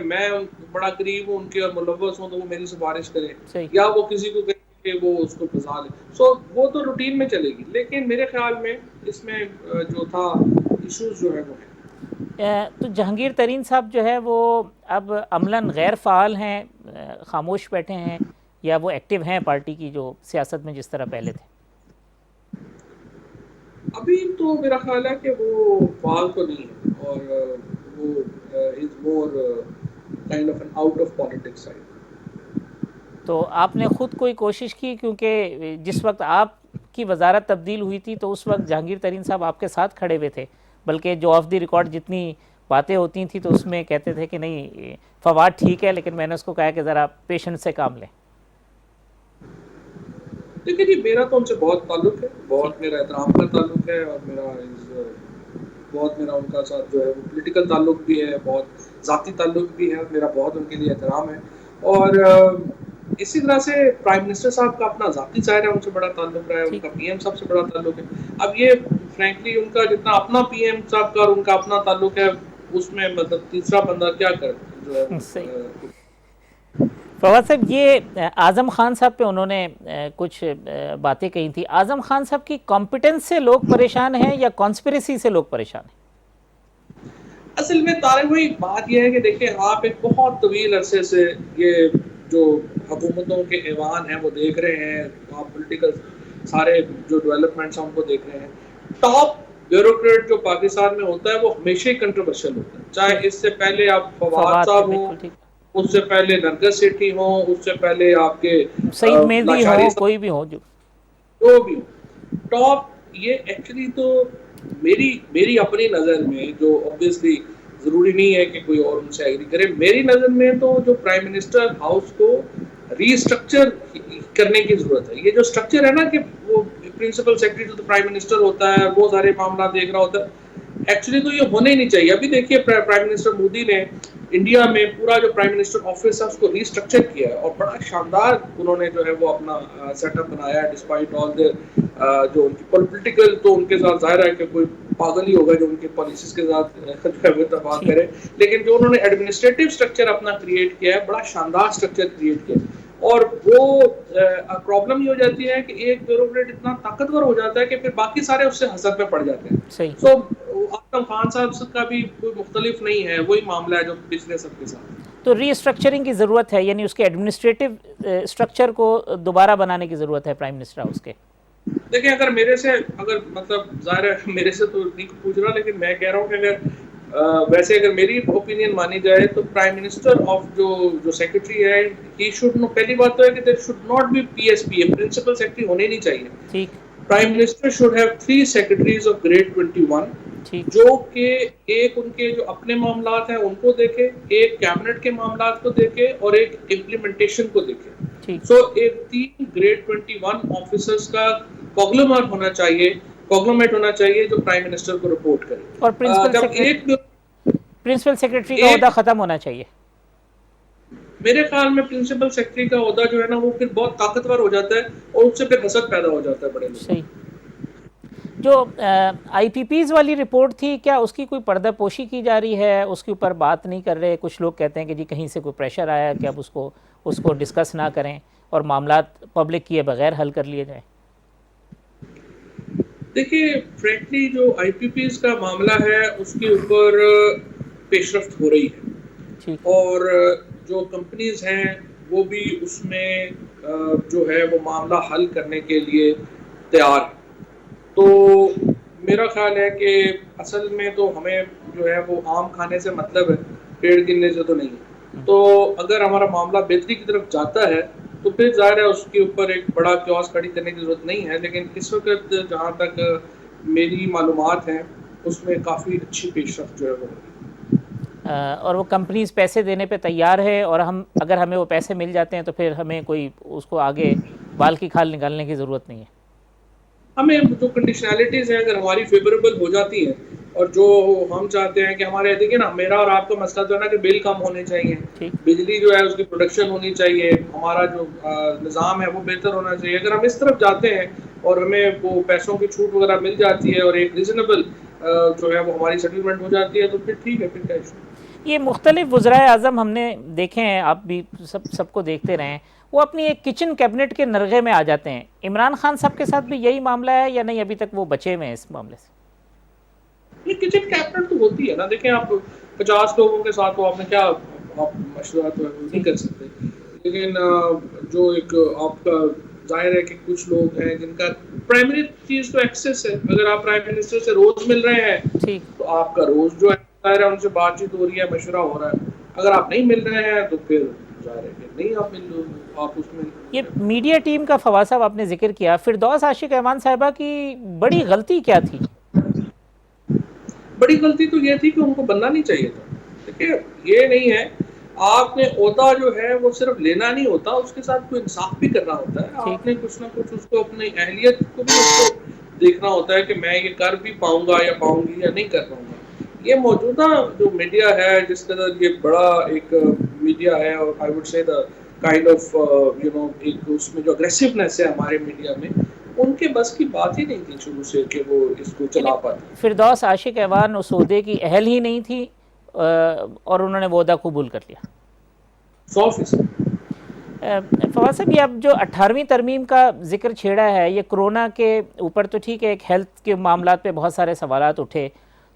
بڑا قریب ہوں ان کے اور ملوث ہوں تو وہ میری سفارش کریں یا وہ کسی کو کہیں کہ وہ اس کو پھنسا لیں. سو وہ تو روٹین میں چلے گی. لیکن میرے خیال میں اس میں جو تھا ایشوز جو ہے وہ ہے. تو جہانگیر ترین صاحب جو ہے وہ اب عملاً غیر فعال ہیں, خاموش بیٹھے ہیں, یا وہ ایکٹیو ہیں پارٹی کی جو سیاست میں جس طرح پہلے تھے؟ ابھی تو میرا خیال ہے کہ وہ فعال تو نہیں ہے, اور وہ is more kind of an out of politics side. تو آپ نے خود کوئی کوشش کی, کیونکہ جس وقت آپ کی وزارت تبدیل ہوئی تھی تو اس وقت جہانگیر ترین صاحب آپ کے ساتھ کھڑے ہوئے تھے, بلکہ جو آف دی ریکارڈ جتنی باتیں ہوتی تھیں تو اس میں کہتے تھے کہ نہیں فواد ٹھیک ہے, لیکن میں نے اس کو کہا کہ ذرا پیشنس سے کام لیں. دیکھیے جی میرا تو ان سے بہت تعلق ہے, بہت میرا احترام کا تعلق ہے, اور بہت میرا ان کا ساتھ جو ہے وہ پولیٹیکل تعلق بھی ہے, بہت ذاتی تعلق بھی ہے, میرا بہت ان کے لیے احترام ہے. اور اسی طرح سے پرائم منسٹر صاحب کا اپنا ذاتی ظاہر ہے, ان سے بڑا تعلق رہا ہے, ان کا پی ایم صاحب سے بڑا تعلق ہے. اب یہ فرینکلی ان کا جتنا اپنا پی ایم صاحب کا اور ان کا اپنا تعلق ہے, اس میں مطلب تیسرا بندہ کیا کر جو ہے صحیح. فواد صاحب، یہ اعظم خان صاحب پہ انہوں نے کچھ باتیں کہی تھی. اعظم خان صاحب کی کمپٹنس سے لوگ پریشان ہیں یا کانسپریسی سے لوگ پریشان ہیں؟ اصل میں طارق بھائی بات یہ ہے کہ دیکھیں آپ ایک بہت طویل عرصے سے یہ جو حکومتوں کے ایوان ہیں وہ دیکھ رہے ہیں، آپ پولیٹیکل سارے جو ڈیولپمنٹس ہیں ان کو دیکھ رہے ہیں. ٹاپ بیوروکریٹ جو پاکستان میں ہوتا ہے وہ ہمیشہ ہی کنٹروورشل ہوتا ہے، چاہے اس سے پہلے آپ فواد فواد تھے، صاحب ہوں، بالکل ٹھیک. اس سے پہلے نرگس سیٹھی ہوں، اس سے پہلے آپ کے سعید مہدی لاشاری ہوں، صاحب، کوئی بھی ہو جو جو بھی ہو ٹاپ. یہ ایکچولی تو میری اپنی نظر میں، جو اوبویسلی ضروری نہیں ہے کہ کوئی اور ان سے ایگری کرے، میری نظر میں تو جو پرائم منسٹر ہاؤس کو ری اسٹرکچر کرنے کی ضرورت ہے. یہ جو اسٹرکچر ہے نا کہ وہ principal secretary to prime minister ہوتا ہے، وہ سارے معاملات دیکھ رہا ہوتا ہے، ایکچولی تو یہ ہونے ہی نہیں چاہیے. ابھی دیکھیے پرائم منسٹر مودی نے انڈیا میں پورا جو پرائم منسٹر آفس ہے اس کو ری اسٹرکچر کیا ہے اور بڑا شاندار انہوں نے جو ہے وہ اپنا سیٹ اپ بنایا ہے، ڈسپائٹ آل جو ان کی پولیٹیکل. تو ان کے ساتھ ظاہر ہے کہ کوئی پاگل ہی ہوگا جو ان کی پالیسیز کے ساتھ اتفاق ٹھیک. کرے، لیکن جو انہوں نے ایڈمنسٹریٹو اسٹرکچر اپنا کریٹ کیا ہے بڑا شاندار اسٹرکچر کریٹ کیا ہے. اور وہ پرابلم یہ ہو جاتی ہے کہ ایک بیوروکریٹ اتنا طاقتور ہو جاتا ہے کہ پھر باقی سارے اس سے حسد پہ پڑ جاتے ہیں. صحیح. سو اعظم خان صاحب کا بھی کوئی مختلف نہیں ہے، وہی معاملہ ہے جو پچھلے سب کے ساتھ. تو ری اسٹرکچرنگ کی ضرورت ہے، یعنی اس کے ایڈمنسٹریٹو اسٹرکچر کو دوبارہ بنانے کی ضرورت ہے پرائم منسٹر ہاؤس کے. دیکھیں اگر مطلب ظاہر ہے میرے سے تو نہیں پوچھ رہا، لیکن میں کہہ رہا ہوں کہ ویسے اگر میری اوپینین مانی جائے تو پرائم منسٹر آف جو سیکرٹری ہے، ہی شوڈ نو. پہلی بات تو ہے کہ there should not be P S P, principal secretary ہونے نہیں چاہیے. ٹھیک. Prime minister should have 3 secretaries of grade 21، ٹھیک. جو کہ ایک ان کے جو اپنے معاملات ہیں ان کو دیکھے، ایک کیبنٹ کے معاملات کو دیکھے اور ایک امپلیمنٹیشن کو دیکھے. ٹھیک. سو ایک 3 گریڈ 21 آفیسرز کا کوگلومیٹ ہونا چاہیے جو پرائم منسٹر کو رپورٹ کرے. اور جب پرنسپل سیکرٹری کا عہدہ ختم ہونا چاہیے. میرے خیال میں پرنسپل سیکرٹری کا عہدہ جو ہے نا وہ پھر بہت طاقتور ہو جاتا ہے اور اس سے پھر حسد پیدا ہو جاتا ہے بڑے لوگوں. صحیح. جو آئی پی پیز والی رپورٹ تھی، کیا اس کی کوئی پردہ پوشی کی جا رہی ہے؟ اس کے اوپر بات نہیں کر رہے؟ کچھ لوگ کہتے ہیں کہ جی کہیں سے کوئی پریشر آیا کہ اب اس کو ڈسکس نہ کریں اور معاملات پبلک کیے بغیر حل کر لیے جائیں. دیکھیے فرینکلی جو آئی پی پیز کا معاملہ ہے اس کے اوپر پیش رفت ہو رہی ہے. ٹھیک. اور جو کمپنیز ہیں وہ بھی اس میں جو ہے وہ معاملہ حل کرنے کے لیے تیار ہیں. تو میرا خیال ہے کہ اصل میں تو ہمیں جو ہے وہ آم کھانے سے مطلب ہے، پیڑ گرنے سے تو نہیں. تو اگر ہمارا معاملہ بہتری کی طرف جاتا ہے تو پھر ظاہر ہے اس کے اوپر ایک بڑا کیوس کھڑی کرنے کی ضرورت نہیں ہے. لیکن اس وقت جہاں تک میری معلومات ہیں اس میں کافی اچھی پیش رفت جو ہے وہ اور وہ کمپنیز پیسے دینے پہ تیار ہے، اور اگر ہمیں وہ پیسے مل جاتے ہیں تو پھر ہمیں کوئی اس کو آگے بال کی کھال نکالنے کی ضرورت نہیں ہے. ہمیں جو کنڈیشنالٹیز ہیں اگر ہماری فیوریبل ہو جاتی ہیں اور جو ہم چاہتے ہیں کہ ہمارے، دیکھیں نا میرا اور آپ کا مسئلہ جو ہے نا کہ بل کم ہونے چاہیے، ٹھیک. بجلی جو ہے اس کی پروڈکشن ہونی چاہیے، ہمارا جو نظام ہے وہ بہتر ہونا چاہیے. اگر ہم اس طرف جاتے ہیں اور ہمیں وہ پیسوں کی چھوٹ وغیرہ مل جاتی ہے اور ایک ریزنیبل جو ہے وہ ہماری سیٹلمنٹ ہو جاتی ہے تو پھر ٹھیک ہے، پھر کیا ایشو. یہ مختلف وزرائے اعظم ہم نے دیکھے ہیں، آپ بھی سب کو دیکھتے رہے ہیں، وہ اپنی ایک کچن کیبنٹ کے نرغے میں آ جاتے ہیں. عمران خان صاحب کے ساتھ بھی یہی معاملہ ہے یا نہیں؟ ابھی تک وہ بچے ہوئے ہیں اس معاملے سے. یہ کچن کیبنٹ تو ہوتی ہے نا. دیکھیں آپ 50 لوگوں کے ساتھ تو آپ نے کیا مشورہ تو نہیں کر سکتے، لیکن جو ایک آپ کا ظاہر ہے کہ کچھ لوگ ہیں جن کا پرائمری چیز تو ایکسیس ہے. اگر آپ پرائم منسٹر سے روز مل رہے ہیں ٹھیک. تو آپ کا روز جو ہے ظاہر ہے ان سے بات چیت ہو رہی ہے، مشورہ ہو رہا ہے. اگر آپ نہیں مل رہے ہیں تو پھر ظاہر ہے کہ نہیں آپ اس میں. یہ میڈیا ٹیم کا فواد صاحب آپ نے ذکر کیا، فردوس عاشق ایوان صاحبہ کی بڑی غلطی کیا تھی؟ بڑی غلطی تو یہ تھی کہ ان کو بننا نہیں چاہیے تھا. دیکھیے یہ نہیں ہے، آپ نے عہدہ جو ہے وہ صرف لینا نہیں ہوتا، اس کے ساتھ کوئی انصاف بھی کرنا ہوتا ہے. ٹھیک. آپ نے کچھ نہ کچھ اس کو اپنی اہلیت کو بھی اس کو دیکھنا ہوتا ہے کہ میں یہ کر بھی پاؤں گا یا پاؤں گی یا نہیں کر پاؤں گا. یہ موجودہ جو میڈیا ہے، جس قدر یہ بڑا ایک میڈیا ہے، اور I would say the kind of ایک اس میں جو اگریسونیس ہے ہمارے میڈیا میں، ان کے بس کی بات ہی نہیں تھی شروع سے کہ وہ اس کو یعنی چلا پاتے. فردوس عاشق ایوان اس عہدے کی اہل ہی نہیں تھی اور انہوں نے وہ عہدہ قبول کر لیا. 100%. فواز صاحب، یہ اب جو 18ویں ترمیم کا ذکر چھیڑا ہے، یہ کرونا کے اوپر تو ٹھیک ہے، ایک ہیلتھ کے معاملات پہ بہت سارے سوالات اٹھے،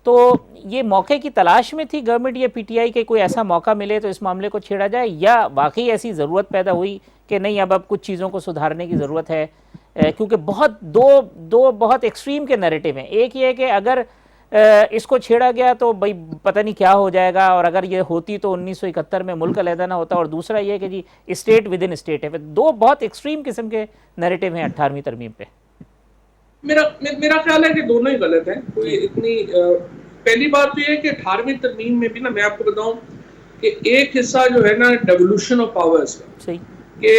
تو یہ موقع کی تلاش میں تھی گورنمنٹ یا پی ٹی آئی کے کوئی ایسا موقع ملے تو اس معاملے کو چھیڑا جائے، یا واقعی ایسی ضرورت پیدا ہوئی کہ نہیں اب کچھ چیزوں کو سدھارنے کی ضرورت ہے؟ کیونکہ دو بہت ایکسٹریم کے نیریٹو ہیں. ایک یہ ہے کہ اگر اس کو چھیڑا گیا تو بھائی پتہ نہیں کیا ہو جائے گا، اور اگر یہ ہوتی تو 1971 میں ملک علیحدہ نہ ہوتا، اور دوسرا یہ کہ جی اسٹیٹ ود ان اسٹیٹ ہے. دو بہت ایکسٹریم قسم کے نیریٹو ہیں 18ویں ترمیم پہ. میرا خیال ہے کہ دونوں ہی غلط ہیں. کوئی جی اتنی پہلی بات تو یہ ہے کہ 18ویں ترمیم میں بھی نا، میں آپ کو بتاؤں کہ ایک حصہ جو ہے نا ڈیولوشن آف پاورز کا، صحیح. کہ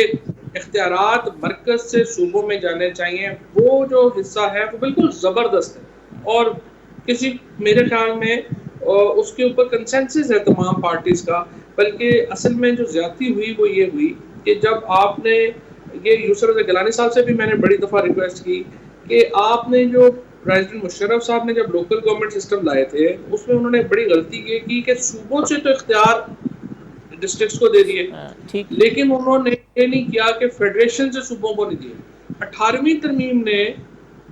اختیارات مرکز سے صوبوں میں جانے چاہیے، وہ جو حصہ ہے وہ بالکل زبردست ہے، اور کسی میرے خیال میں اس کے اوپر کنسنسس ہے تمام پارٹیز کا. بلکہ اصل میں جو زیادتی ہوئی وہ یہ ہوئی کہ جب آپ نے یہ یوسف رضا گیلانی صاحب سے بھی میں نے بڑی دفعہ ریکویسٹ کی کہ آپ نے جو پریزیڈنٹ مشرف صاحب نے جب لوکل گورنمنٹ سسٹم لائے تھے، اس میں انہوں نے بڑی غلطی یہ کی کہ صوبوں سے تو اختیار ڈسٹرکٹس کو دے دیے، ٹھیک. لیکن انہوں نے یہ نہیں کیا کہ فیڈریشن سے صوبوں کو نہیں دیے. 18ویں ترمیم نے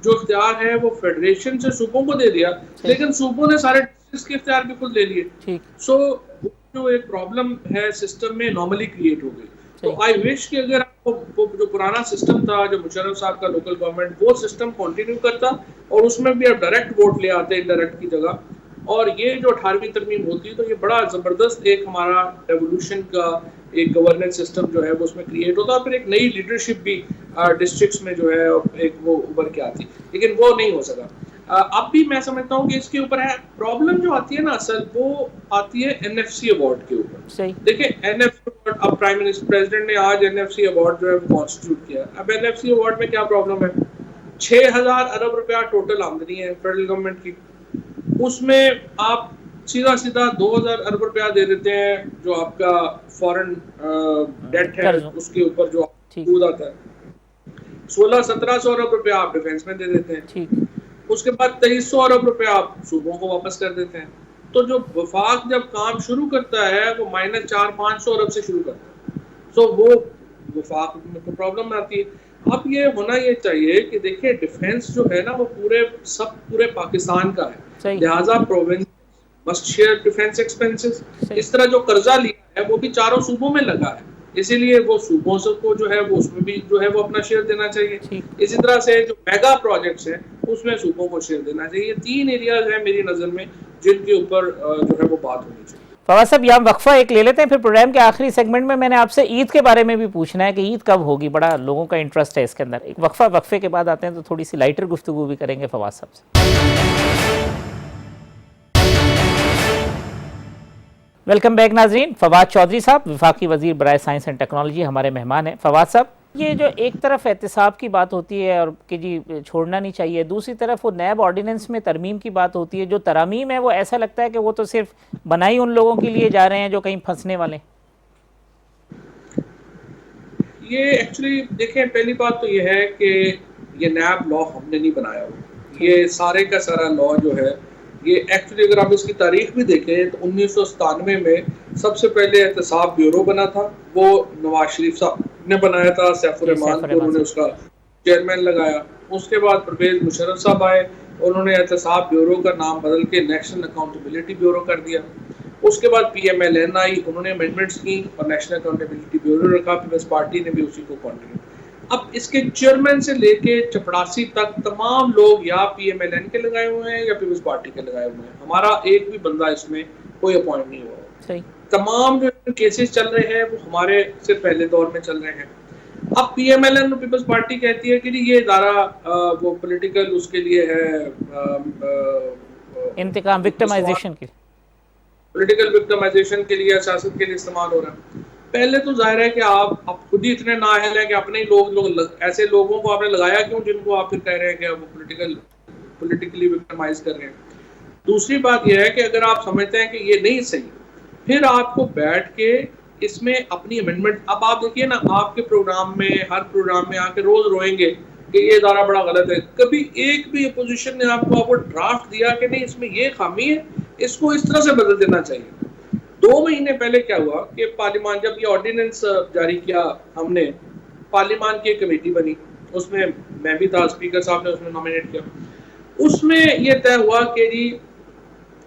جو اختیار ہے وہ فیڈریشن سے صوبوں کو دے دیا، لیکن صوبوں نے سارے ڈسٹرکٹس کے اختیار بھی خود لے لیے. ٹھیک. سو جو ایک پرابلم ہے سسٹم میں نارملی کریٹ ہو گئی. تو آئی وش کہ اگر جو پرانا سسٹم تھا جو مشرف صاحب کا لوکل گورنمنٹ، وہ سسٹم کنٹینیو کرتا اور اس میں بھی اب ڈائریکٹ ووٹ لے آتے انڈائریکٹ کی جگہ، اور یہ جو 18ویں ترمیم ہوتی تو یہ بڑا زبردست ایک ہمارا ڈیولوشن کا ایک گورننس سسٹم جو ہے وہ اس میں کریٹ ہوتا، پھر ایک نئی لیڈرشپ بھی ڈسٹرکٹس میں جو ہے ایک وہ ابھر کے آتی، لیکن وہ نہیں ہو سکا. اب بھی میں سمجھتا ہوں کہ اس کے اوپر ہے پرابلم جو آتی ہے نا، اصل وہ آتی ہے این ایف سی ایوارڈ کے اوپر. صحیح. دیکھیں این ایف سی ایوارڈ، اب پرائم منسٹر پریزیڈنٹ نے آج این ایف سی ایوارڈ جو ہے وہ کانسٹیٹیوٹ کیا. اب این ایف سی ایوارڈ میں کیا پرابلم ہے؟ 6000 ارب روپیہ ٹوٹل آمدنی ہے فیڈرل گورنمنٹ کی، اس میں آپ سیدھا 2000 ارب روپیہ دے دیتے ہیں جو آپ کا فورن ڈیٹ ہے اس کے اوپر جو سود آتا ہے. 1600-1700 ارب روپیہ آپ ڈیفینس میں دے دیتے ہیں. اس کے بعد 2300 ارب روپیہ آپ صوبوں کو واپس کر دیتے ہیں. تو جو وفاق جب کام شروع کرتا ہے وہ -400-500 ارب سے شروع کرتا ہے. سو وہ وفاق میں تو پرابلم آتی ہے. اب یہ ہونا یہ چاہیے کہ دیکھیں ڈیفینس جو ہے نا وہ پورے پاکستان کا ہے، لہٰذا province must share defence expenses. اس طرح جو قرضہ لیا ہے وہ بھی چاروں صوبوں میں لگا ہے، اسی لیے وہ صوبوں سے کو جو ہے وہ اس میں بھی جو ہے وہ اپنا شیئر دینا چاہیے. اسی طرح سے جو میگا پروجیکٹس ہیں اس میں صوبوں کو شیئر دینا چاہیے. یہ 3 ایریاز ہیں میری نظر میں جن کے اوپر جو ہے وہ بات ہونی چاہیے. فواز صاحب یہاں وقفہ ایک لے لیتے ہیں، پھر پروگرام کے آخری سیگمنٹ میں نے آپ سے عید کے بارے میں بھی پوچھنا ہے کہ عید کب ہوگی، بڑا لوگوں کا انٹرسٹ ہے اس کے اندر. ایک وقفے کے بعد آتے ہیں تو تھوڑی سی لائٹر گفتگو بھی کریں گے فواز صاحب سے. ویلکم بیک ناظرین. فواد چودھری صاحب وفاقی وزیر برائے سائنس اینڈ ٹیکنالوجی ہمارے مہمان ہیں. فواد صاحب، یہ جو ایک طرف احتساب کی بات ہوتی ہے اور کہ جی چھوڑنا نہیں چاہیے، دوسری طرف وہ نیب آرڈیننس میں ترمیم کی بات ہوتی ہے. جو ترامیم ہے وہ ایسا لگتا ہے کہ وہ تو صرف بنائی ان لوگوں کے لیے جا رہے ہیں جو کہیں پھنسنے والے. یہ ایکچولی دیکھیں پہلی بات تو یہ ہے کہ یہ نیب لا ہم نے نہیں بنایا ہوا. یہ سارے کا سارا لا جو ہے یہ ایکچولی اگر آپ اس کی تاریخ بھی دیکھیں تو 1997 میں سب سے پہلے احتساب بیورو بنا تھا، وہ نواز شریف صاحب نے بنایا تھا. سیف الرحمان کو انہوں نے اس کا چیئرمین لگایا. اس کے بعد پرویز مشرف صاحب آئے، انہوں نے احتساب بیورو کا نام بدل کے نیشنل اکاؤنٹیبلٹی بیورو کر دیا. اس کے بعد PMLN آئی، انہوں نے امینڈمنٹس کی اور نیشنل اکاؤنٹیبلٹی بیورو رکھا. پیپلز پارٹی نے بھی اسی کو کنٹینیو. اب اس کے چیئرمین سے لے کے چپڑاسی تک تمام لوگ یا PMLN کے لگائے ہوئے ہیں یا پیپلز پارٹی کے لگائے ہوئے ہیں. ہمارا ایک بھی بندہ اس میں کوئی اپوائنٹ نہیں ہوا. تمام جو کیسز چل رہے ہیں وہ ہمارے سے پہلے دور میں چل رہے ہیں. اب PMLN اور پیپلز پارٹی کہتی ہے کہ یہ ادارہ وہ پولیٹیکل اس کے لیے ہے، انتقام، وکٹمائزیشن کے پولیٹیکل وکٹمائزیشن کے لیے، سیاست کے لیے استعمال ہو رہا ہے. پہلے تو ظاہر ہے کہ آپ خود ہی اتنے نااہل ہیں کہ اپنے ہی لوگ ایسے لوگوں کو آپ نے لگایا کیوں جن کو آپ پھر کہہ رہے ہیں کہ وہ پولیٹیکلی وکٹمائز کر رہے ہیں. دوسری بات یہ ہے کہ اگر آپ سمجھتے ہیں کہ یہ نہیں صحیح، پھر آپ کو بیٹھ کے اس میں اپنی امینڈمنٹ، اب آپ دیکھیے نا آپ کے پروگرام میں ہر پروگرام میں آ کے روز روئیں گے کہ یہ ادارہ بڑا غلط ہے. کبھی ایک بھی اپوزیشن نے آپ کو ڈرافٹ دیا کہ نہیں اس میں یہ خامی ہے، اس کو اس طرح سے بدل دینا چاہیے. 2 مہینے پہلے کیا ہوا کہ پارلیمان جب یہ آرڈیننس جاری کیا ہم نے، پارلیمان کی ایک کمیٹی بنی، اس میں میں بھی تھا، اسپیکر صاحب نے اس میں نامینیٹ کیا. اس میں یہ طے ہوا کہ جی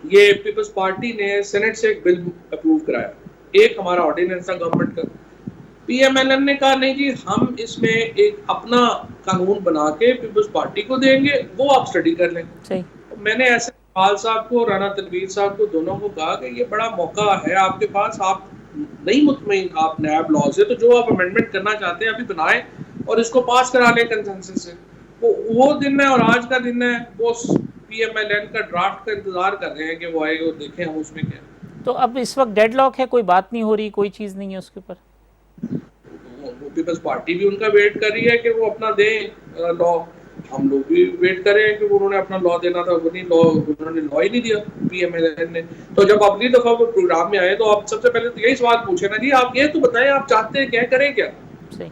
یہ پیپلز پارٹی نے سینٹ سے ایک بل اپروو کرایا، ایک ہمارا آرڈیننس تھا گورنمنٹ کا. پی ایم ایل این نے کہا نہیں جی ہم اس میں ایک اپنا قانون بنا کے پیپلز پارٹی کو دیں گے، وہ آپ اسٹڈی کر لیں. میں نے ایسے اقبال صاحب کو، رانا تنویر صاحب کو، دونوں کو کہا کہ یہ بڑا موقع ہے آپ کے پاس، آپ نہیں مطمئن آپ نیب لا سے، تو جو آپ امینڈمنٹ کرنا چاہتے ہیں ابھی بنائیں اور اس کو پاس کرا لیں کنسنسس سے. وہ دن ہے اور آج کا دن ہے، وہ پی ایم ایل این کا ڈرافٹ کا انتظار کر رہے ہیں کہ وہ آئے اور دیکھیں ہم اس میں کیا. تو اب اس وقت ڈیڈ لاک ہے، کوئی بات نہیں ہو رہی، کوئی چیز نہیں ہے اس کے اوپر. وہ پیپلز پارٹی بھی ان کا ویٹ کر رہی ہے کہ وہ اپنا دیں لا، ہم لوگ بھی ویٹ کر رہے ہیں کہ انہوں نے اپنا لا دینا تھا، انہوں نے لا ہی نہیں دیا پی ایم ایل این نے. تو جب اگلی دفعہ وہ پروگرام میں آئے تو آپ سب سے پہلے تو یہی سوال پوچھیں نا جی آپ یہ تو بتائیں آپ چاہتے ہیں کیا کریں کیا. صحیح.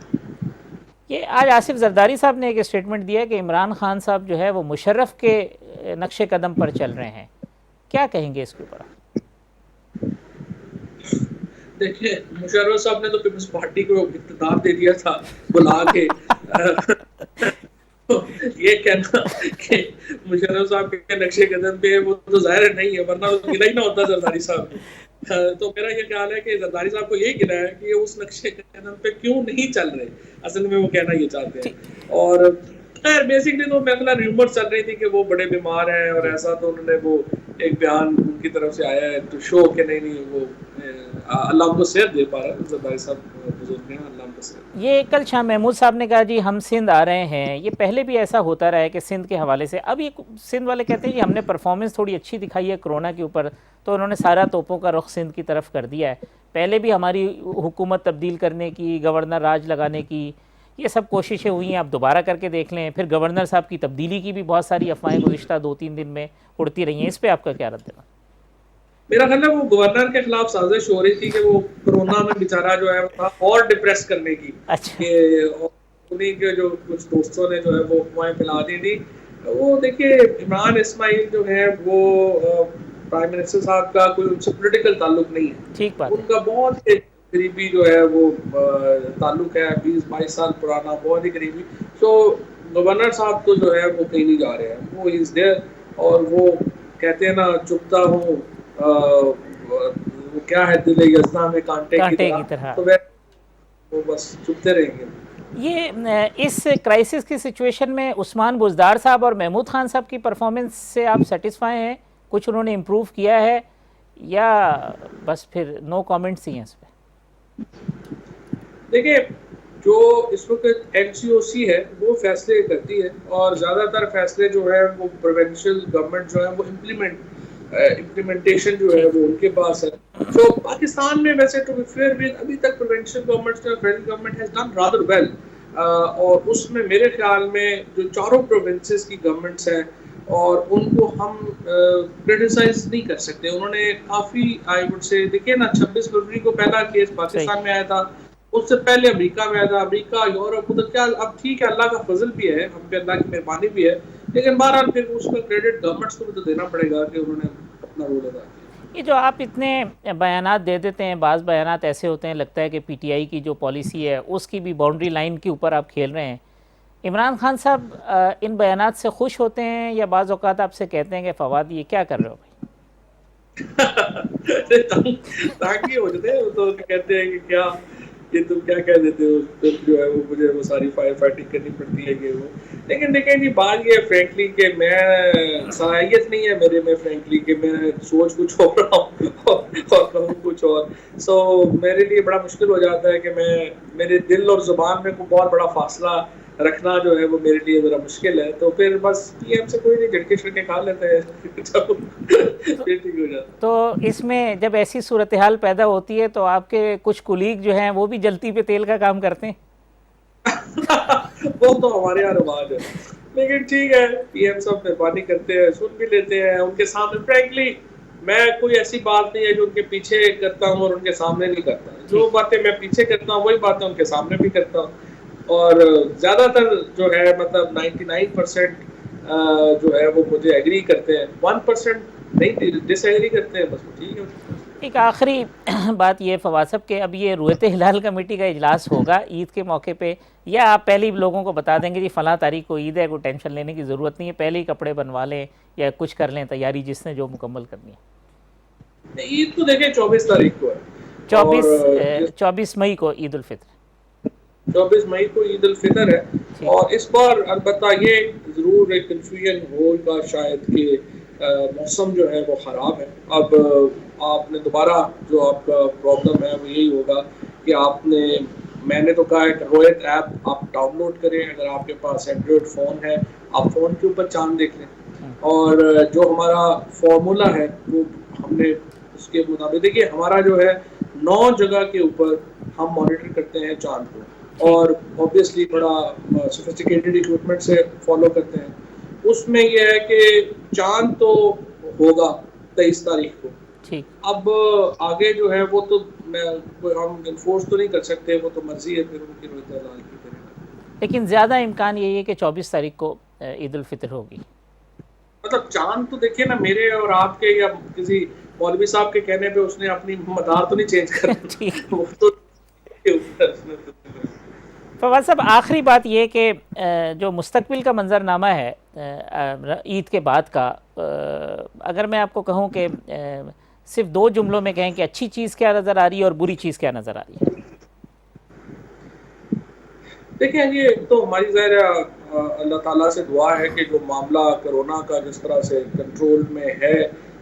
یہ آج آصف زرداری صاحب نے ایک اسٹیٹمنٹ دیا کہ عمران خان صاحب جو ہے وہ مشرف کے نقش قدم پر چل رہے ہیں، کیا کہیں گے اس کے اوپر؟ دیکھیں مشرف صاحب نے تو پیپلز پارٹی کو اقتدار دے دیا تھا بلا کے. یہ کہنا کہ مشرف صاحب کے نقش قدم پہ وہ تو ظاہر نہیں ہے، ورنہ گلا ہی نہ ہوتا زرداری صاحب. تو میرا یہ خیال ہے کہ زرداری صاحب کو یہی گلا ہے کہ اس نقش قدم پہ کیوں نہیں چل رہے، اصل میں وہ کہنا یہ چاہتے ہیں. اور خیر بیسکلی تو میرا ریومر چل رہی تھی کہ وہ بڑے بیمار ہیں اور ایسا، تو انہوں نے وہ ایک بیان ان کی طرف سے آیا ہے تو شو کہ نہیں وہ اللہ ان کو صحت دے پا رہا ہے. زرداری صاحب بزرگ ہیں، اللہ ان کو صحت. یہ کل شاہ محمود صاحب نے کہا جی ہم سندھ آ رہے ہیں، یہ پہلے بھی ایسا ہوتا رہا ہے کہ سندھ کے حوالے سے. اب یہ سندھ والے کہتے ہیں جی ہم نے پرفارمنس تھوڑی اچھی دکھائی ہے کرونا کے اوپر، تو انہوں نے سارا توپوں کا رخ سندھ کی طرف کر دیا ہے. پہلے بھی ہماری حکومت تبدیل کرنے کی، گورنر راج لگانے کی یہ سب کوششیں ہوئی ہیں، آپ دوبارہ کر کے دیکھ لیں. پھر گورنر صاحب کی تبدیلی کی بھی بہت ساری افواہیں گزشتہ 2-3 دن میں اڑتی رہی ہیں، اس پہ آپ کا کیا رد ہے؟ میرا خیال ہے وہ گورنر کے خلاف سازش ہو رہی تھی کہ وہ کرونا میں بیچارہ جو ہے اور ڈپریس کرنے کی، اچھا کہ انہیں کے جو کچھ دوستوں نے جو ہے وہ افواہیں پھیلا دی تھی. وہ دیکھیے عمران اسماعیل جو ہے وہ پرائم منسٹر صاحب کا کوئی ان سے پولیٹیکل تعلق نہیں ہے، ٹھیک بات ان ہے. کا بہت ہی قریبی جو ہے وہ تعلق ہے، 20-22 سال پرانا، بہت ہی قریبی. تو گورنر صاحب تو جو ہے وہ کہیں نہیں جا رہے ہیں، وہ از دیئر. اور وہ کہتے ہیں نا چپتا ہوں وہ کیا ہے دل یزداں میں کانٹے کی طرح، تو وہ بس چپتے رہیں گے. یہ اس کرائسس کی سچویشن میں عثمان بزدار صاحب اور محمود خان صاحب کی پرفارمنس سے آپ سیٹسفائی ہیں؟ کچھ انہوں نے امپروو کیا ہے یا بس پھر نو کامنٹس ہی ہیں اس پہ؟ دیکھیں جو اس وقت این سی او سی ہے وہ فیصلے کرتی ہے، اور زیادہ تر فیصلے جو ہے وہ پروونشل گورنمنٹ جو ہے وہ امپلیمنٹیشن جو ہے وہ ان کے پاس ہے. تو پاکستان میں ویسے تو ابھی تک provincial government federal government has done rather well, اور اس میں میرے خیال میں جو چاروں پروونسز کی گورنمنٹس ہیں اور ان کو ہم کرٹیسائز نہیں کر سکتے. انہوں نے کافی آئی وڈ سے دیکھیں نا 26 فروری کو پہلا کیس پاکستان میں آیا تھا، اس سے پہلے امریکہ میں آیا تھا، امریکہ یورپ ادھر. کیا اب ٹھیک ہے اللہ کا فضل بھی ہے، ہم پہ اللہ کی مہربانی بھی ہے، لیکن بہرحال پھر اس کا کریڈٹ گورنمنٹس کو بھی تو دینا پڑے گا کہ انہوں نے اپنا رول ادا کیا. یہ جو آپ اتنے بیانات دے دیتے ہیں، بعض بیانات ایسے ہوتے ہیں لگتا ہے کہ پی ٹی آئی کی جو پالیسی ہے اس کی بھی باؤنڈری لائن کے اوپر آپ کھیل رہے ہیں. عمران خان صاحب ان بیانات سے خوش ہوتے ہیں یا بعض اوقات آپ سے کہتے ہیں کہ فواد یہ کیا کر رہے ہو تاکہ ہو جاتے ہیں تو کہتے ہیں کہ کیا یہ تم کیا کہہ دیتے ہو، پھر جو ہے وہ مجھے وہ ساری فائر فائٹنگ کرنی پڑتی ہے کہ وہ. لیکن دیکھیں جی بات یہ فرینکلی کہ میں صلاحیت نہیں ہے میرے میں فرینکلی کہ میں سوچ کچھ ہو رہا ہوں اور کہوں کچھ اور. سو میرے لیے بڑا مشکل ہو جاتا ہے کہ میرے دل اور زبان میں کوئی بہت بڑا فاصلہ رکھنا جو ہے وہ میرے لیے ذرا مشکل ہے. تو پھر بس پی ایم سے کوئی نہیں جھڑکے شڑکے کھا لیتے ہیں پھر ٹھیک ہو جاتا. تو اس میں جب ایسی صورتحال پیدا ہوتی ہے تو آپ کے کچھ کولیگ جو ہیں وہ بھی جلتی پہ تیل کا کام کرتے ہیں؟ وہ تو ہمارے یہاں رواج ہے، لیکن ٹھیک ہے پی ایم صاحب مہربانی کرتے ہیں، سن بھی لیتے ہیں. ان کے سامنے فرینکلی میں کوئی ایسی بات نہیں ہے جو ان کے پیچھے کرتا ہوں اور ان کے سامنے نہیں کرتا. جو باتیں میں پیچھے کرتا ہوں وہی باتیں ان کے سامنے بھی کرتا ہوں. اور زیادہ تر جو ہے مطلب 99% جو ہے وہ مجھے ایگری کرتے ہیں، 1% نہیں ڈس ایگری کرتے ہیں، بس ٹھیک ہے. ایک آخری بات یہ فواد صاحب کہ اب یہ رویت ہلال کمیٹی کا اجلاس ہوگا عید کے موقع پہ، یا آپ پہلے ہی لوگوں کو بتا دیں گے جی فلاں تاریخ کو عید ہے، کوئی ٹینشن لینے کی ضرورت نہیں ہے، پہلے ہی کپڑے بنوا لیں یا کچھ کر لیں تیاری جس نے جو مکمل کرنی ہے؟ عید تو دیکھیں 24 تاریخ کو ہے، اور 24 مئی کو عید الفطر 24 مئی کو عید الفطر ہے. ٹھیک. اور اس بار البتہ یہ ضرور ایک کنفیوژن ہوگا شاید کہ موسم جو ہے وہ خراب ہے. اب آپ نے دوبارہ جو آپ کا پرابلم ہے وہ یہی ہوگا کہ میں نے تو کہا ہے کہ رویت ایپ آپ ڈاؤن لوڈ کریں. اگر آپ کے پاس اینڈرائڈ فون ہے آپ فون کے اوپر چاند دیکھ لیں، اور جو ہمارا فارمولا ہے وہ ہم نے اس کے مطابق دیکھیے ہمارا جو ہے 9 جگہ کے اوپر ہم مانیٹر کرتے ہیں چاند کو، اور اوبویسلی بڑا سوفسٹیکیٹڈ اکوپمنٹ سے فالو کرتے ہیں. اس میں یہ ہے کہ چاند تو ہوگا 23 تاریخ کو. ٹھیک. اب آگے جو ہے وہ تو ہم انفورس تو نہیں کر سکتے، وہ تو مرضی ہے پھر ان کی رویت ہلال کی کریں. لیکن زیادہ امکان یہی ہے کہ 24 تاریخ کو عید الفطر ہوگی. مطلب چاند تو دیکھیے نا، میرے اور آپ کے یا کسی مولوی صاحب کے کہنے پہ اس نے اپنی مدار تو نہیں چینج کرنا. وہ تو فواد صاحب آخری بات یہ کہ جو مستقبل کا منظرنامہ ہے عید کے بعد کا، اگر میں آپ کو کہوں کہ صرف 2 جملوں میں کہیں کہ اچھی چیز کیا نظر آ رہی ہے اور بری چیز کیا نظر آ رہی ہے؟ دیکھیں یہ تو ہماری ظاہر اللہ تعالیٰ سے دعا ہے کہ جو معاملہ کرونا کا جس طرح سے کنٹرول میں ہے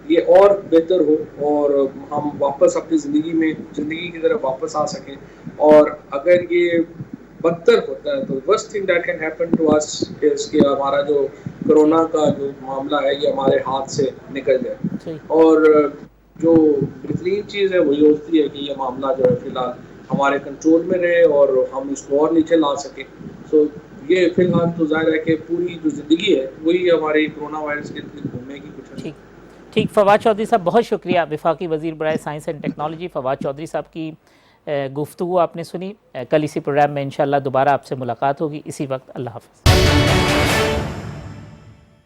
یہ اور بہتر ہو، اور ہم واپس اپنی زندگی کی طرف واپس آ سکیں. اور اگر یہ بدتر ہوتا ہے تو worst thing that can happen to us is کہ ہمارا جو کرونا کا جو معاملہ ہے یہ ہمارے ہاتھ سے نکل جائے. اور جو بہترین چیز ہے وہی ہوتی ہے کہ یہ معاملہ جو ہے فی الحال ہمارے کنٹرول میں رہے اور ہم اس کو اور نیچے لا سکیں. سو یہ فی الحال تو ظاہر ہے کہ پوری جو زندگی ہے وہی ہماری کرونا وائرس کے گھومنے کی کچھ ہے. ٹھیک. فواد چودھری صاحب بہت شکریہ. وفاقی وزیر برائے science and technology Fawad Chaudhry صاحب کی گفتگو آپ نے سنی. کل اسی پروگرام میں انشاءاللہ دوبارہ آپ سے ملاقات ہوگی اسی وقت. اللہ حافظ.